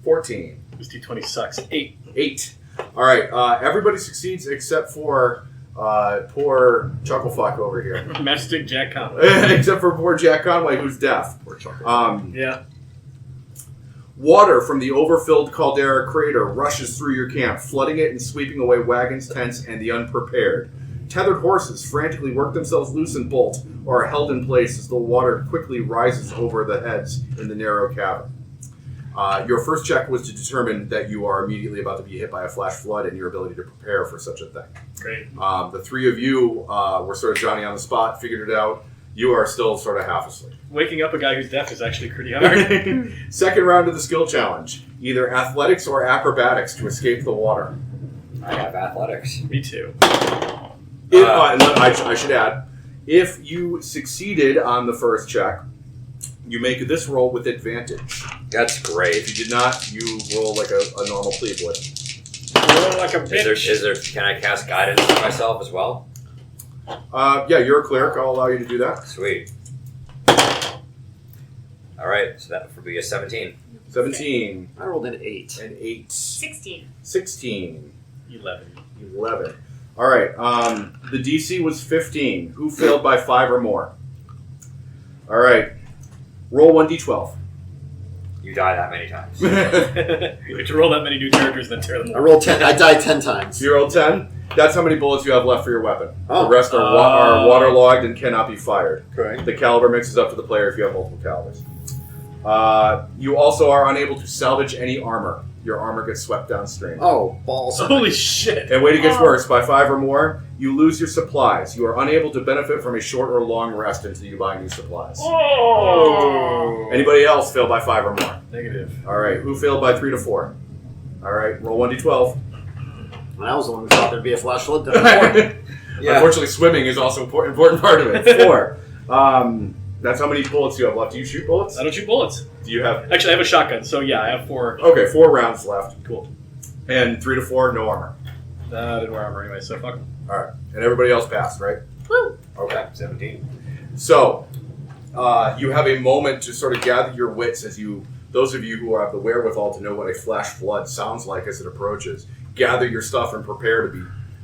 14. This D20 sucks. 8. 8. All right. Everybody succeeds except for poor Chucklefuck over here. Matchstick Jack Conway. Except for poor Jack Conway, who's deaf. Poor Chuckle. Yeah. Water from the overfilled caldera crater rushes through your camp, flooding it and sweeping away wagons, tents, and the unprepared. Tethered horses frantically work themselves loose and bolt, or are held in place as the water quickly rises over the heads in the narrow cavern. Your first check was to determine that you are immediately about to be hit by a flash flood and your ability to prepare for such a thing. Great. The three of you were sort of Johnny on the spot, figured it out. You are still sort of half asleep. Waking up a guy who's deaf is actually pretty hard. Second round of the skill challenge. Either athletics or acrobatics to escape the water. I have athletics. Me too. I should add, if you succeeded on the first check, you make this roll with advantage. That's great. If you did not, you roll like a normal plebe would. Roll like a bitch. Is there? Can I cast guidance on myself as well? Yeah, you're a cleric. I'll allow you to do that. Sweet. All right, so that would be a 17. 17. I rolled an 8. And 8. 16. 16. 11. All right. The DC was 15. Who failed by 5 or more? All right. Roll 1d12. You die that many times. You have to roll that many new characters and then tear them I apart. rolled 10. I died 10 times. You rolled 10. That's how many bullets you have left for your weapon. Oh. The rest are waterlogged and cannot be fired. Correct. The caliber mixes up to the player if you have multiple calibers. You also are unable to salvage any armor. Your armor gets swept downstream. Oh, balls. Holy shit. And wait, it gets worse. By 5 or more, you lose your supplies. You are unable to benefit from a short or long rest until you buy new supplies. Oh. Anybody else fail by 5 or more? Negative. All right. Who failed by 3 to 4? All right. Roll 1d12. I was the one who thought there'd be a flash flood. Then. Unfortunately, swimming is also an important part of it. 4. That's how many bullets you have left. Do you shoot bullets? I don't shoot bullets. Do you have... Actually, I have a shotgun, so yeah, I have 4. Okay, 4 rounds left. Cool. And 3 to 4, no armor. I didn't wear armor anyway, so fuck 'em. All right. And everybody else passed, right? Woo! Okay. 17. So, you have a moment to sort of gather your wits as those of you who have the wherewithal to know what a flash flood sounds like as it approaches, gather your stuff and prepare to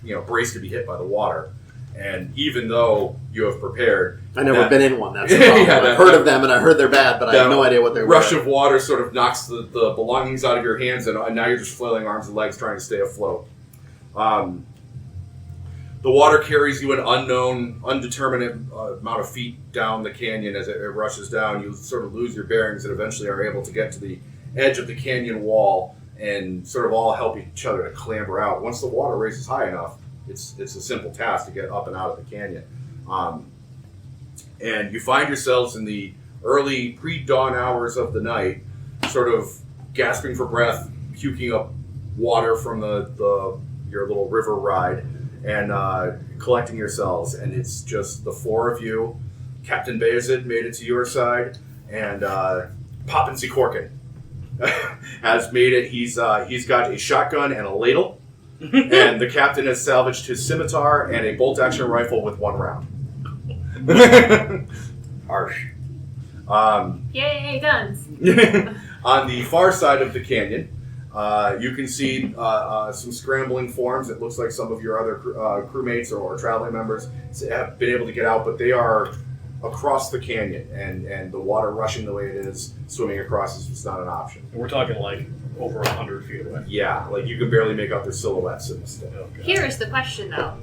be, braced to be hit by the water. And even though you have prepared... I've never been in one. That's the problem. I've heard of them, and I heard they're bad, but I have no idea what they're. Rush of water sort of knocks the belongings out of your hands, and now you're just flailing arms and legs trying to stay afloat. The water carries you an unknown, undeterminate amount of feet down the canyon as it rushes down. You sort of lose your bearings and eventually are able to get to the edge of the canyon wall and sort of all help each other to clamber out. Once the water raises high enough, it's a simple task to get up and out of the canyon. And you find yourselves in the early pre-dawn hours of the night, sort of gasping for breath, puking up water from your little river ride, and collecting yourselves. And it's just the 4 of you. Captain Bayezid made it to your side, and Poppin' Corkin has made it. He's got a shotgun and a ladle. And the captain has salvaged his scimitar and a bolt-action rifle with 1 round. Harsh. Yay, guns! On the far side of the canyon, you can see some scrambling forms. It looks like some of your other crewmates or traveling members have been able to get out, but they are across the canyon, and the water rushing the way it is, swimming across is just not an option. And we're talking like over 100 feet away. Yeah, like you can barely make out their silhouettes in the still. Oh, God. Here is the question, though.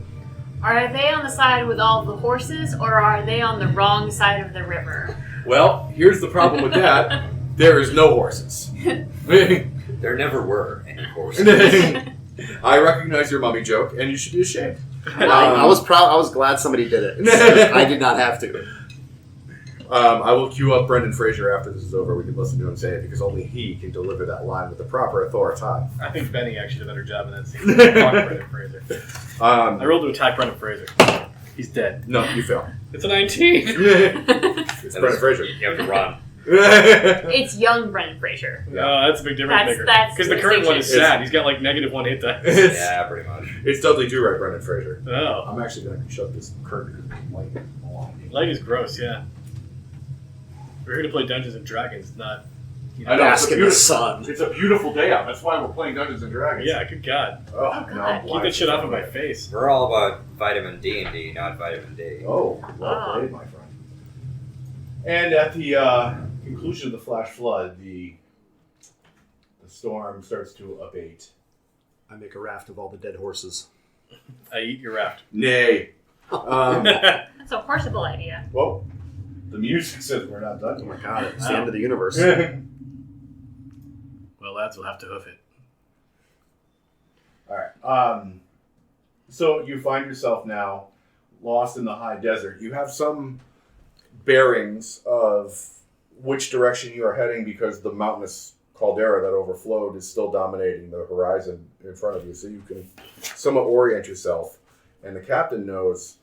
Are they on the side with all the horses, or are they on the wrong side of the river? Well, here's the problem with that. There is no horses. There never were any horses. I recognize your mummy joke, and you should be ashamed. I was proud. I was glad somebody did it. I did not have to. I will queue up Brendan Fraser after this is over. We can listen to him say it because only he can deliver that line with the proper authority. I think Benny actually did a better job in that scene. Fuck Brendan Fraser. I rolled to attack Brendan Fraser. He's dead. No, you fail. It's a 19. It's Brendan Fraser. You have to run. It's young Brendan Fraser. No, that's a big difference maker. That's Because the current one is sad. He's got like -1 hit dice. Yeah, pretty much. It's Dudley Do-Right, Brendan Fraser. Oh. I'm actually going to shut this curtain because I'm lighting along. Leg is gross, yeah. We're here to play Dungeons and Dragons, not. I know, Bask in the sun. It's a beautiful day out. That's why we're playing Dungeons and Dragons. Yeah, good God. Oh, God. no, I'm Keep blind. that shit off of my face. We're all about vitamin D and D, not vitamin D. Oh, well played, my friend. And at the conclusion of the flash flood, the storm starts to abate. I make a raft of all the dead horses. I eat your raft. Nay. That's a horseable idea. Well, the music says we're not Oh done my god, it's the end of the universe. yet. Well, lads, we'll have to hoof it. All right. So you find yourself now lost in the high desert. You have some bearings of which direction you are heading because the mountainous caldera that overflowed is still dominating the horizon in front of you. So you can somewhat orient yourself. And the captain knows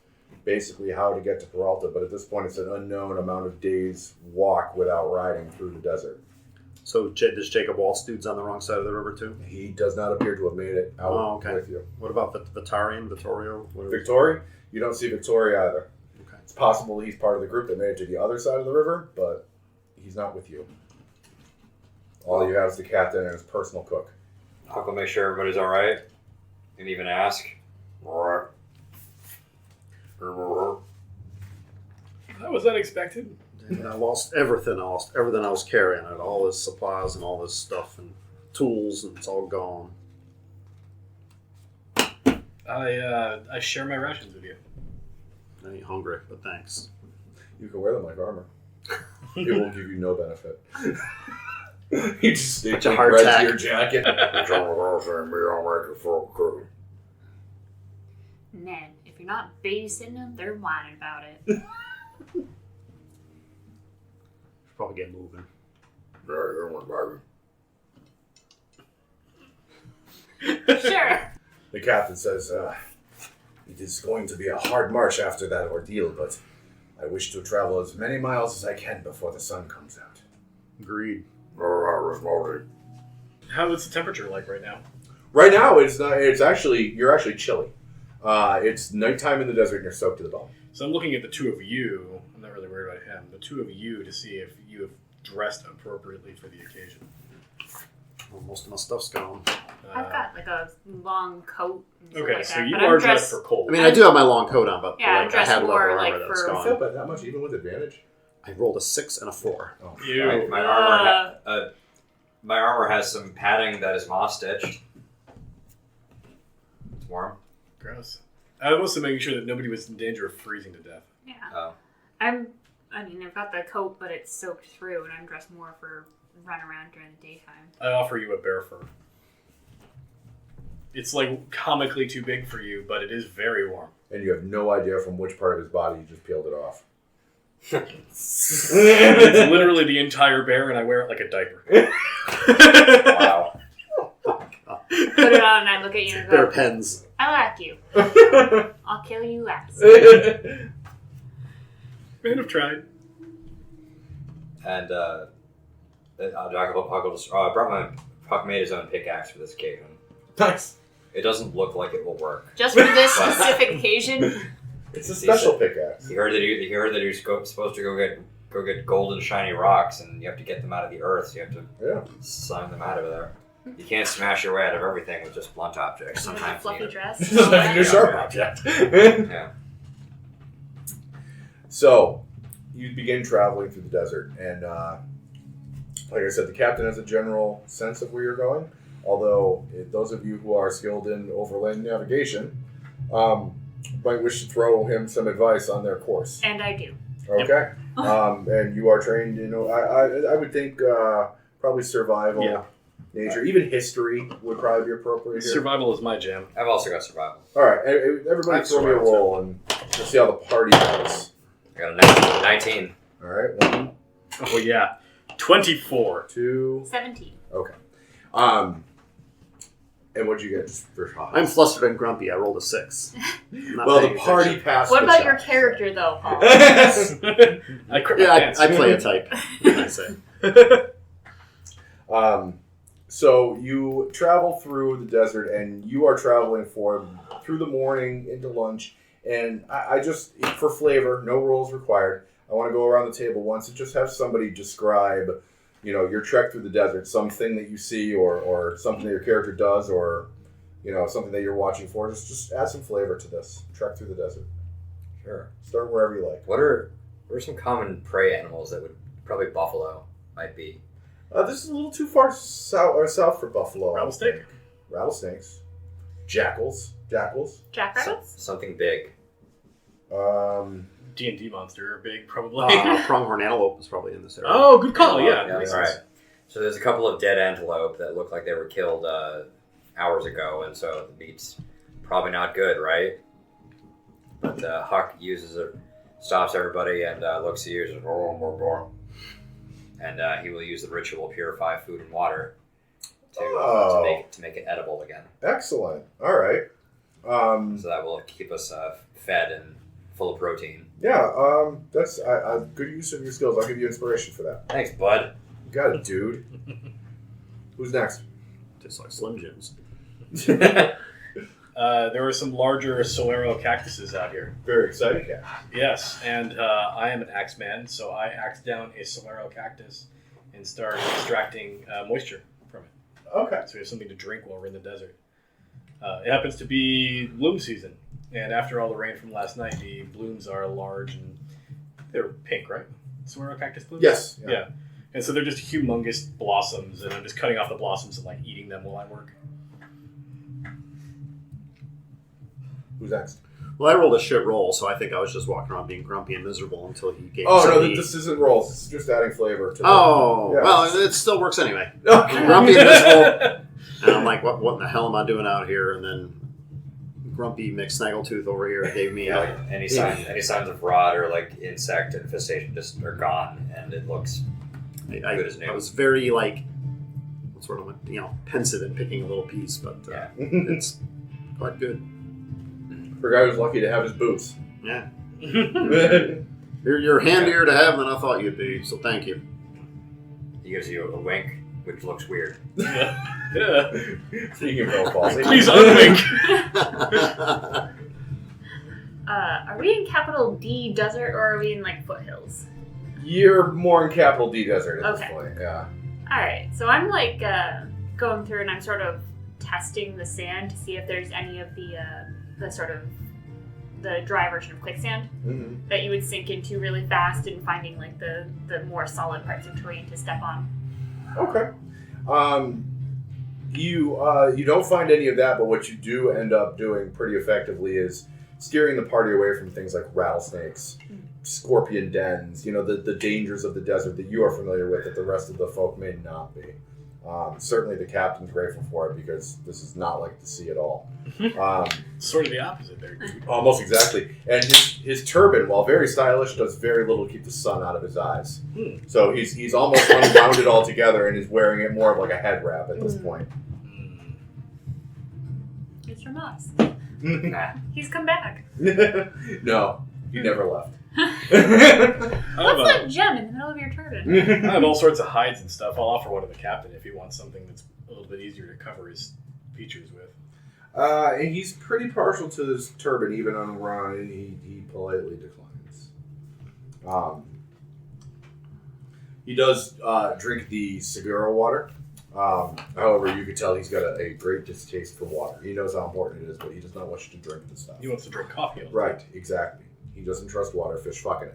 basically how to get to Peralta, but at this point it's an unknown amount of days walk without riding through the desert. So this Jacob Waltz dude's on the wrong side of the river too? He does not appear to have made it out with you. What about Vittorio? Victoria? You don't see Victoria either. Okay. It's possible he's part of the group that made it to the other side of the river, but he's not with you. All you have is the captain and his personal cook. I'll go make sure everybody's all right, and even ask. That was unexpected. And I lost everything. I lost everything I was carrying. I had all his supplies and all his stuff and tools, and it's all gone. I share my rations with you. I ain't hungry, but thanks. You can wear them like armor. It will give you no benefit. You just stick Such a hard tack. your jacket. And then, if you're not babysitting them, they're whining about it. Should probably get moving. Sure. The captain says, it is going to be a hard march after that ordeal, but I wish to travel as many miles as I can before the sun comes out. Agreed. How is the temperature like right now? Right now, it's not. It's actually you're actually chilly. It's nighttime in the desert, and you're soaked to the bone. So I'm looking at the two of you. I'm not really worried about him. The two of you to see if you have dressed appropriately for the occasion. Well, most of my stuff's gone. I've got like a long coat. And stuff Okay, like so that, you but I'm are dressed for cold. I mean, I do have my long coat on, but Yeah, I'm like, I dressed had more leather like armor that's for- I gone. feel bad that much, even with advantage. I rolled a 6 and a 4. Oh. You. My armor has some padding that is moss stitched. It's warm. Gross. I was also making sure that nobody was in danger of freezing to death. Yeah. Oh. I've got the coat, but it's soaked through, and I'm dressed more for run around during the daytime. I offer you a bear fur. It's like comically too big for you, but it is very warm. And you have no idea from which part of his body you just peeled it off. It's literally the entire bear, and I wear it like a diaper. Wow. Put it on, and I look at you and Bear go, pens. I like you. I'll kill you last. Man have tried. And I brought my Puck made his own pickaxe for this occasion. Nice. It doesn't look like it will work. Just for this specific occasion? It's a special pickaxe. He heard that you're supposed to go get golden shiny rocks, and you have to get them out of the earth. So you have to slime them out of there. You can't smash your way out of everything with just blunt objects. With a Sometimes fluffy you dress? This is like a new sharp Yeah. object. Yeah. So, you begin traveling through the desert, and like I said, the captain has a general sense of where you're going. Although, those of you who are skilled in overland navigation, might wish to throw him some advice on their course. And I do. Okay. And you are trained in, I would think probably survival, nature, even history would probably be appropriate here. Survival is my jam. I've also got survival. All right, everybody throw me a roll and we'll see how the party goes. I got a 19. All right, 1, Oh yeah, 24. 2. 17. Okay. And what'd you get just for shots? I'm flustered and grumpy. I rolled a 6. Not Well, the paying party attention. passed. What the about your shot. character, though, Paul? I crit my pants. I play a type. I say. So you travel through the desert, and you are traveling through the morning into lunch. And I just, for flavor, no rules required. I want to go around the table once and just have somebody describe, your trek through the desert, something that you see, or something that your character does, or something that you're watching for. Just add some flavor to this trek through the desert. Sure. Start wherever you like. What are some common prey animals that would probably buffalo might be? This is a little too far south for buffalo. Rattlesnake? Rattlesnakes. Jackals. Jackrabbits? Something big. D&D monster, big probably. Pronghorn antelope is probably in this area. Oh, good call. Yeah, Yeah, makes all sense. right. So there's a couple of dead antelope that look like they were killed hours ago, and so the meat's probably not good, right? But Huck stops everybody and looks at you and says, "Roar, roar, roar." And he will use the ritual purify food and water to make it edible again. Excellent. All right. So that will keep us fed and full of protein. Yeah. That's a good use of your skills. I'll give you inspiration for that. Thanks, bud. You got it, dude. Who's next? Tastes like Slim Jims. There were some larger Solero cactuses out here. Very exciting cat. Yes, and I am an axe man, so I axe down a Solero cactus and start extracting moisture from it. Okay. So we have something to drink while we're in the desert. It happens to be bloom season, and after all the rain from last night, the blooms are large and they're pink, right? Solero cactus blooms? Yes. Yeah. And so they're just humongous blossoms, and I'm just cutting off the blossoms and eating them while I work. Who's next? Well, I rolled a shit roll, so I think I was just walking around being grumpy and miserable until he gave Oh, no, somebody... this isn't rolls. It's just adding flavor to Oh, Yeah. well, it still works anyway. Okay. I'm grumpy and miserable, and I'm like, what in the hell am I doing out here? And then grumpy McSnaggletooth over here gave me Any signs of rot or insect infestation just are gone, and it looks good as new. I was very sort of pensive in picking a little piece, but it's quite good. For a guy who's lucky to have his boots. Yeah, Speaking you're handier to have than I thought you'd be. So thank you. He gives you a wink, which looks weird. Yeah. of no palsy. Please unwink. Are we in capital D desert or are we in foothills? You're more in capital D desert at Okay. this point, yeah. Alright, so I'm going through and I'm sort of testing the sand to see if there's any of the sort of the dry version of quicksand Mm-hmm. that you would sink into really fast and finding the more solid parts of terrain to step on. Okay. You don't find any of that, but what you do end up doing pretty effectively is steering the party away from things like rattlesnakes, scorpion dens, the dangers of the desert that you are familiar with that the rest of the folk may not be. Certainly the captain's grateful for it because this is not like the sea at all. Sort of the opposite there. Almost exactly. And his turban, while very stylish, does very little to keep the sun out of his eyes. So he's almost unwound it altogether and is wearing it more of like a head wrap at this point. It's from us. Nah. He's come back. No, he never left. What's that gem in the middle of your turban? I have all sorts of hides and stuff. I'll offer one to the captain if he wants something that's a little bit easier to cover his features with. And he's pretty partial to this turban, even on Ron. He politely declines. He does drink the Seguro water. However, you could tell he's got a great distaste for water. He knows how important it is, but he does not wish to drink the stuff. He wants to drink coffee. Right, exactly. He doesn't trust water, fish fucking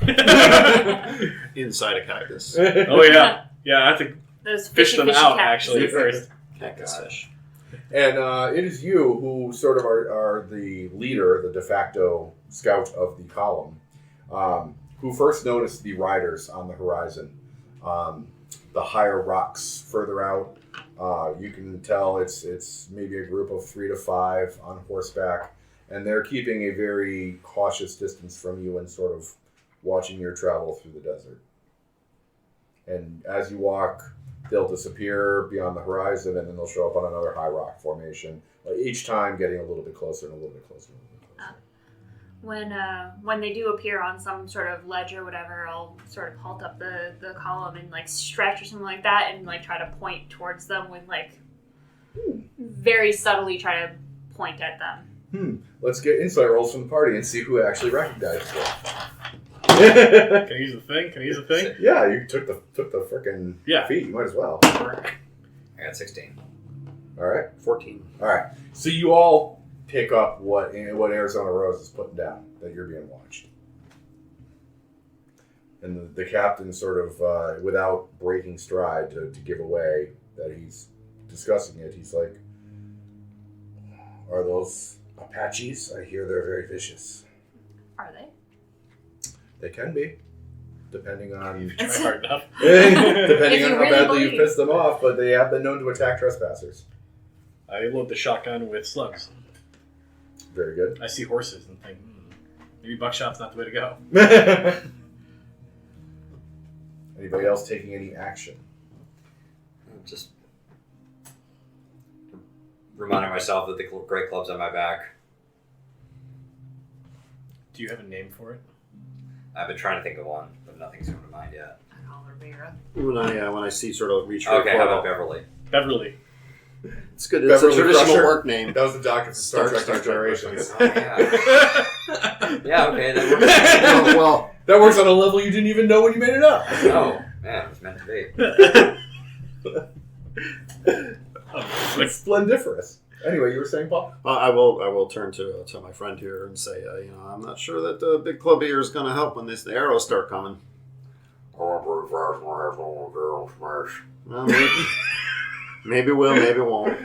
it. Inside a cactus. Oh yeah, I have to Those fish fishy, them fishy out cactuses. actually first. Cactus fish. And it is you who sort of are the leader, the de facto scout of the column, who first noticed the riders on the horizon. The higher rocks further out, you can tell it's maybe a group of 3 to 5 on horseback, and they're keeping a very cautious distance from you and sort of watching your travel through the desert. And as you walk, they'll disappear beyond the horizon, and then they'll show up on another high rock formation, each time getting a little bit closer and a little bit closer. When they do appear on some sort of ledge or whatever, I'll sort of halt up the column and like stretch or something like that, and like try to point towards them with like very subtly try to point at them. Let's get insight rolls from the party and see who actually recognizes it. Can I use the thing? Can I use the thing? Yeah, you took the frickin' feat. You might as well. I got 16. All right. 14. All right. So you all pick up what Arizona Rose is putting down, that you're being watched. And the captain sort of, without breaking stride to give away that he's discussing it, he's like, "Are those Apaches? I hear they're very vicious." Are they? They can be, depending on Try hard enough. depending If on you how really badly you believe. piss them off, but they have been known to attack trespassers. I load the shotgun with slugs. Very good. I see horses and think, maybe buckshot's not the way to go. Anybody else taking any action? Just reminding myself that the great club's on my back. Do you have a name for it? I've been trying to think of one, but nothing's coming to mind yet. When I see sort of reach for Okay, how about Beverly? Beverly. it's good. It's Beverly a traditional Crusher? work name. That was the doctor from Star Trek Next Generations. Oh, yeah. Yeah, okay, that works. well, That works on a level you didn't even know when you made it up. Oh, man, it was meant to be. It's splendiferous. Anyway, you were saying, Paul? I will turn to my friend here and say, I'm not sure that the big club here is going to help when the arrows start coming. Well, maybe will, maybe won't.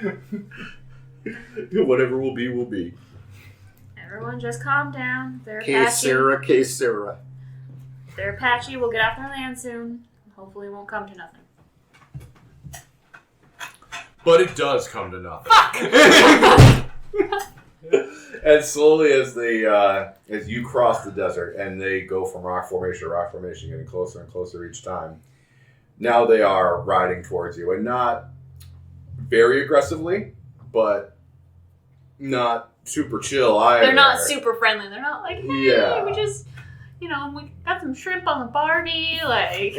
Whatever will be, will be. Everyone just calm down. They're Que Apache. sera, que sera. They're Apache. We'll get off their land soon. Hopefully it won't come to nothing. But it does come to nothing. And slowly, as you cross the desert, and they go from rock formation to rock formation, getting closer and closer each time. Now they are riding towards you, and not very aggressively, but not super chill either. They're not super friendly. They're not like, hey, Yeah. we just, we got some shrimp on the barbie. Like,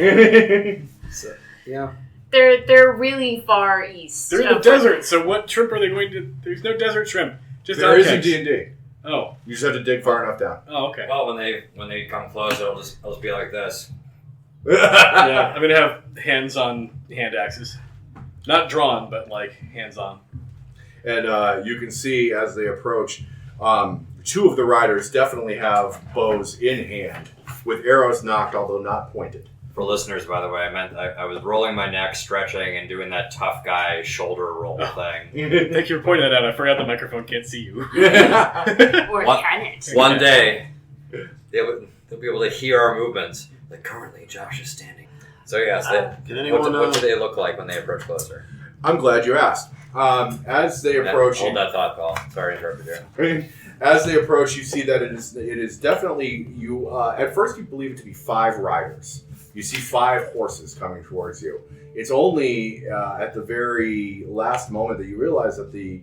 So, yeah. they're really far east. They're in the desert, so what shrimp are they going to... There's no desert shrimp. Just There is a architects. D&D. Oh. You just have to dig far enough down. Oh, okay. Well, when they come close, it'll just be like this. Yeah, I'm going to have hands-on hand axes. Not drawn, but like hands-on. And you can see as they approach, two of the riders definitely have bows in hand, with arrows knocked, although not pointed. For listeners, by the way, I meant I was rolling my neck, stretching, and doing that tough guy shoulder roll thing. Thank you for pointing that out. I forgot the microphone can't see you. Or What? can it? One day, they'll be able to hear our movements. Like currently, Josh is standing. So yes, Can anyone... what do they look like when they approach closer? I'm glad you asked. As they approach, Hold that thought, Paul. Sorry to interrupt you. as they approach, you see that it is definitely you. At first, you believe it to be 5 riders. You see 5 horses coming towards you. It's only at the very last moment that you realize that the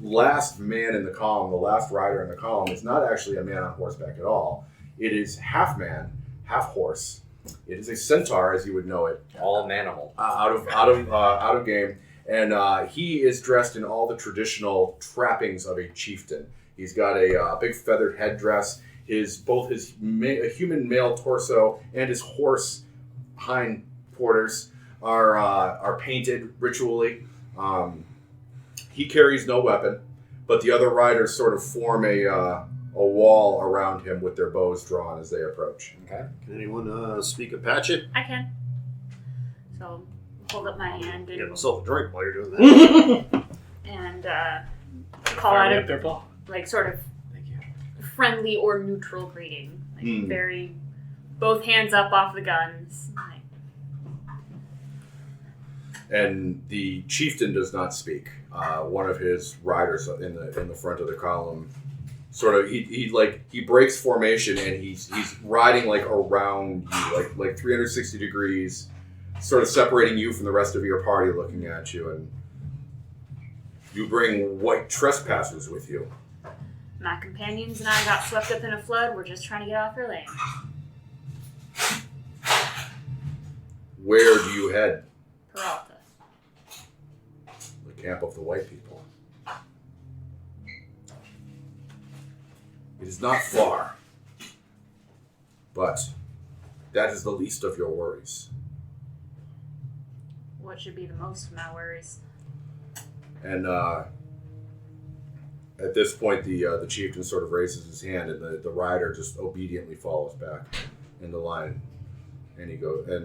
last man in the column, the last rider in the column, is not actually a man on horseback at all. It is half man, half horse. It is a centaur, as you would know it, All manimal. out of game, and he is dressed in all the traditional trappings of a chieftain. He's got a big feathered headdress. Both his human male torso and his horse hind quarters are painted ritually. He carries no weapon, but the other riders sort of form a wall around him with their bows drawn as they approach. Okay. Can anyone speak Apache? I can. So hold up my hand Get and myself a drink while you're doing that. and call Fire out me a up there, Paul. like sort of Thank you. friendly or neutral greeting. Like Hmm. very, both hands up off the guns. Like, And the chieftain does not speak. One of his riders in the front of the column, sort of, he breaks formation and he's riding like around you, like 360 degrees, sort of separating you from the rest of your party, looking at you. And you bring white trespassers with you. my companions and I got swept up in a flood. We're just trying to get off your land. Where do you head? Peralta. The camp of the white people. It is not far, but that is the least of your worries. What should be the most of my worries? And at this point, the chieftain sort of raises his hand, and the rider just obediently follows back into line. And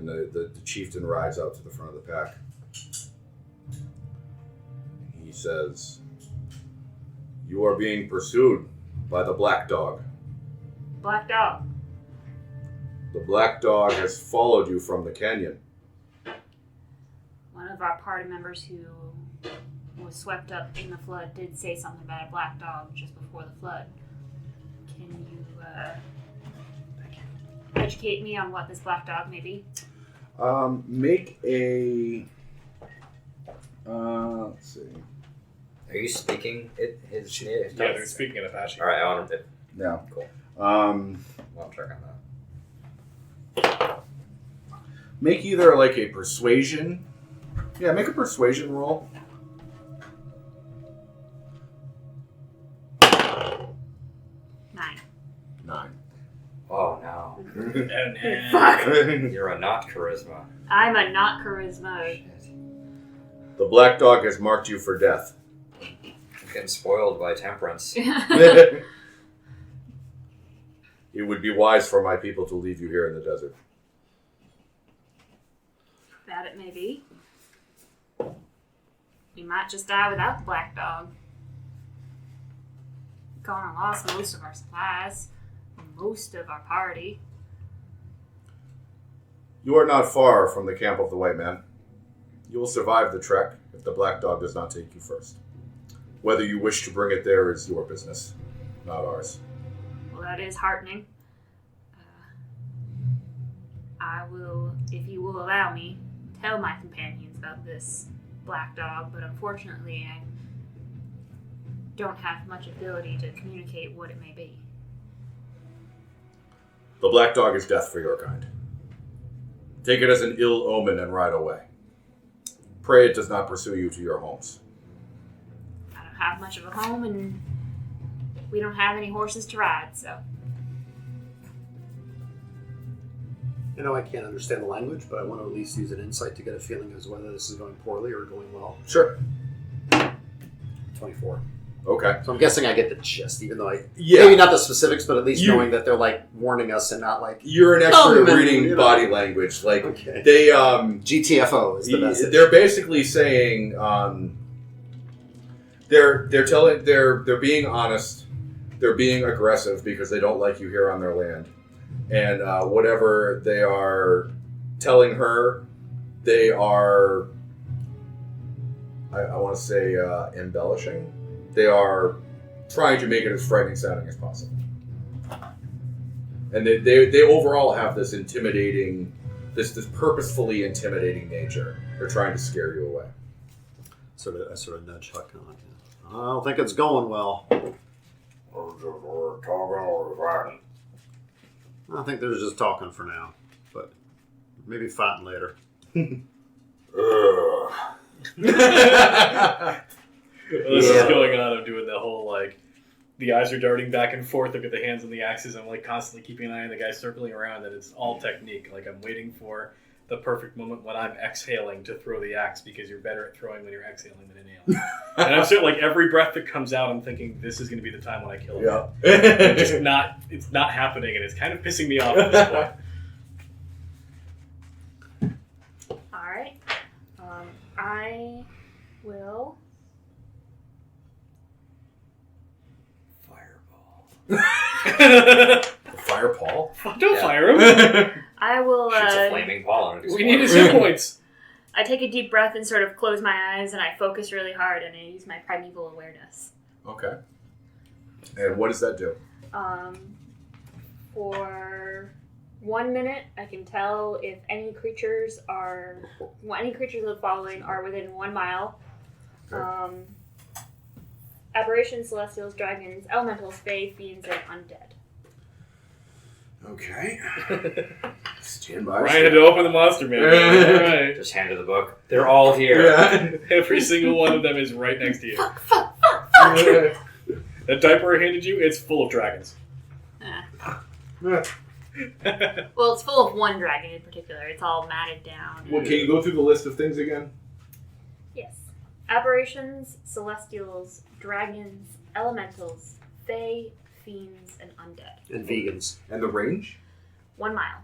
the chieftain rides out to the front of the pack. He says, "You are being pursued by the Black Dog. Black Dog. The Black Dog has followed you from the canyon." One of our party members who was swept up in the flood did say something about a black dog just before the flood. Can you educate me on what this black dog may be? Make a. Let's see. Are you speaking his Yeah, they're speaking in Apache. All right, I want to. Yeah. Cool. Um, I'll check on that. make either like a persuasion. Yeah, make a persuasion roll. 9. Oh no, And Fuck. you're a not charisma. I'm a not charisma. The Black Dog has marked you for death. I'm getting spoiled by temperance. It would be wise for my people to leave you here in the desert. That it may be. We might just die without the black dog. Gone and lost most of our supplies, most of our party. You are not far from the camp of the white man. You will survive the trek if the Black Dog does not take you first. Whether you wish to bring it there is your business, not ours. Well, that is heartening. I will, if you will allow me, tell my companions about this black dog, but unfortunately I don't have much ability to communicate what it may be. The Black Dog is death for your kind. Take it as an ill omen and ride away. Pray it does not pursue you to your homes. I don't have much of a home, and we don't have any horses to ride, so. You know, I can't understand the language, but I want to at least use an insight to get a feeling as whether this is going poorly or going well. Sure. 24. Okay. So I'm guessing I get the gist, even though maybe Yeah. not the specifics, but at least You- knowing that they're like warning us and not like You're an expert at and, reading you know. body language. Like Okay. they GTFO is the message. they're basically saying they're being honest, they're being aggressive because they don't like you here on their land, and whatever they are telling her, they are I want to say embellishing. They are trying to make it as frightening sounding as possible, and they overall have this intimidating, this purposefully intimidating nature. They're trying to scare you away. I sort of nudge Huck on it. I don't think it's going well. I think they're just talking for now, but maybe fighting later. This is going on. I'm doing the whole, like, the eyes are darting back and forth. Look at the hands on the axes. I'm, like, constantly keeping an eye on the guy circling around, and it's all technique. Like, I'm waiting for the perfect moment when I'm exhaling to throw the axe, because you're better at throwing when you're exhaling than inhaling. And I'm sort of, like, every breath that comes out, I'm thinking, this is going to be the time when I kill him. Yeah. It's not happening, and it's kind of pissing me off at this point. Alright. I will Fire Paul? Don't Yeah. fire him. I will. Shoots a flaming ball and it We need his hit points. I take a deep breath and sort of close my eyes, and I focus really hard, and I use my primeval awareness. Okay. And what does that do? For 1 minute, I can tell if any creatures of the following are within 1 mile. Okay. Aberrations, celestials, dragons, elementals, fae, fiends, and undead. Okay. Stand by. Ryan had to open the monster manual. All right. just handed the book. They're all here. Yeah. Every single one of them is right next to you. Fuck. That diaper I handed you, it's full of dragons. Well, it's full of one dragon in particular. It's all matted down. Well, can you go through the list of things again? Yes. Aberrations, celestials, dragons, elementals, fae, fiends, and undead. And vegans. And the range? 1 mile.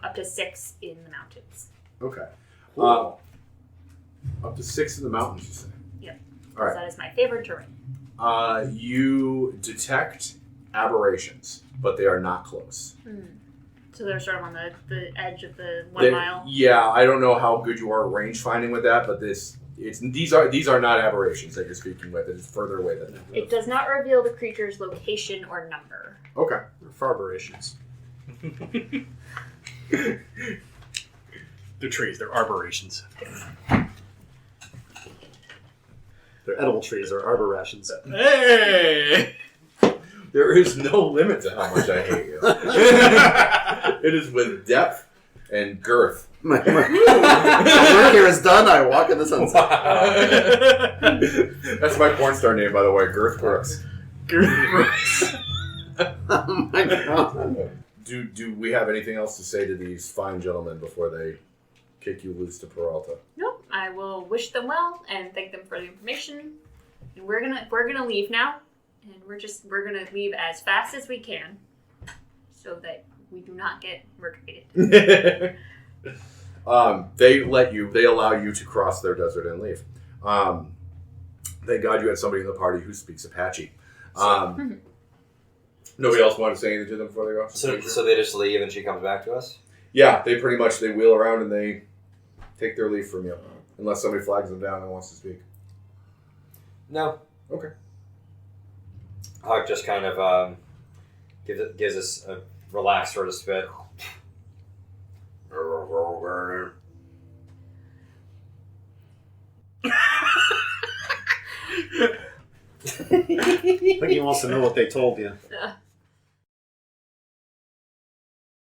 Up to 6 in the mountains. Okay. Up to 6 in the mountains, you say? Yep. All right. That is my favorite terrain. You detect aberrations, but they are not close. So they're sort of on the edge of the 1 mile. Yeah, I don't know how good you are at range finding with that, but these are not aberrations that you're speaking with. It's further away than that. It does not reveal the creature's location or number. Okay. Farberations. They're trees. They're arborations. They're edible trees. They're arbor rations. Hey! There is no limit to how much I hate you. It is with depth and girth. My work here is done. I walk in the sunset. That's my porn star name, by the way, Girth Brooks. Oh my god. Do we have anything else to say to these fine gentlemen before they kick you loose to Peralta? Nope. I will wish them well and thank them for the information. And we're gonna leave now, and we're gonna leave as fast as we can, so that we do not get murdered. They allow you to cross their desert and leave. Thank God you had somebody in the party who speaks Apache. Nobody else wanted to say anything to them before they go? So they just leave and she comes back to us? Yeah, they pretty much, they wheel around and they take their leave from you. Unless somebody flags them down and wants to speak. No. Okay. Huck just kind of gives us a relaxed sort of spit. I think he wants to know what they told you.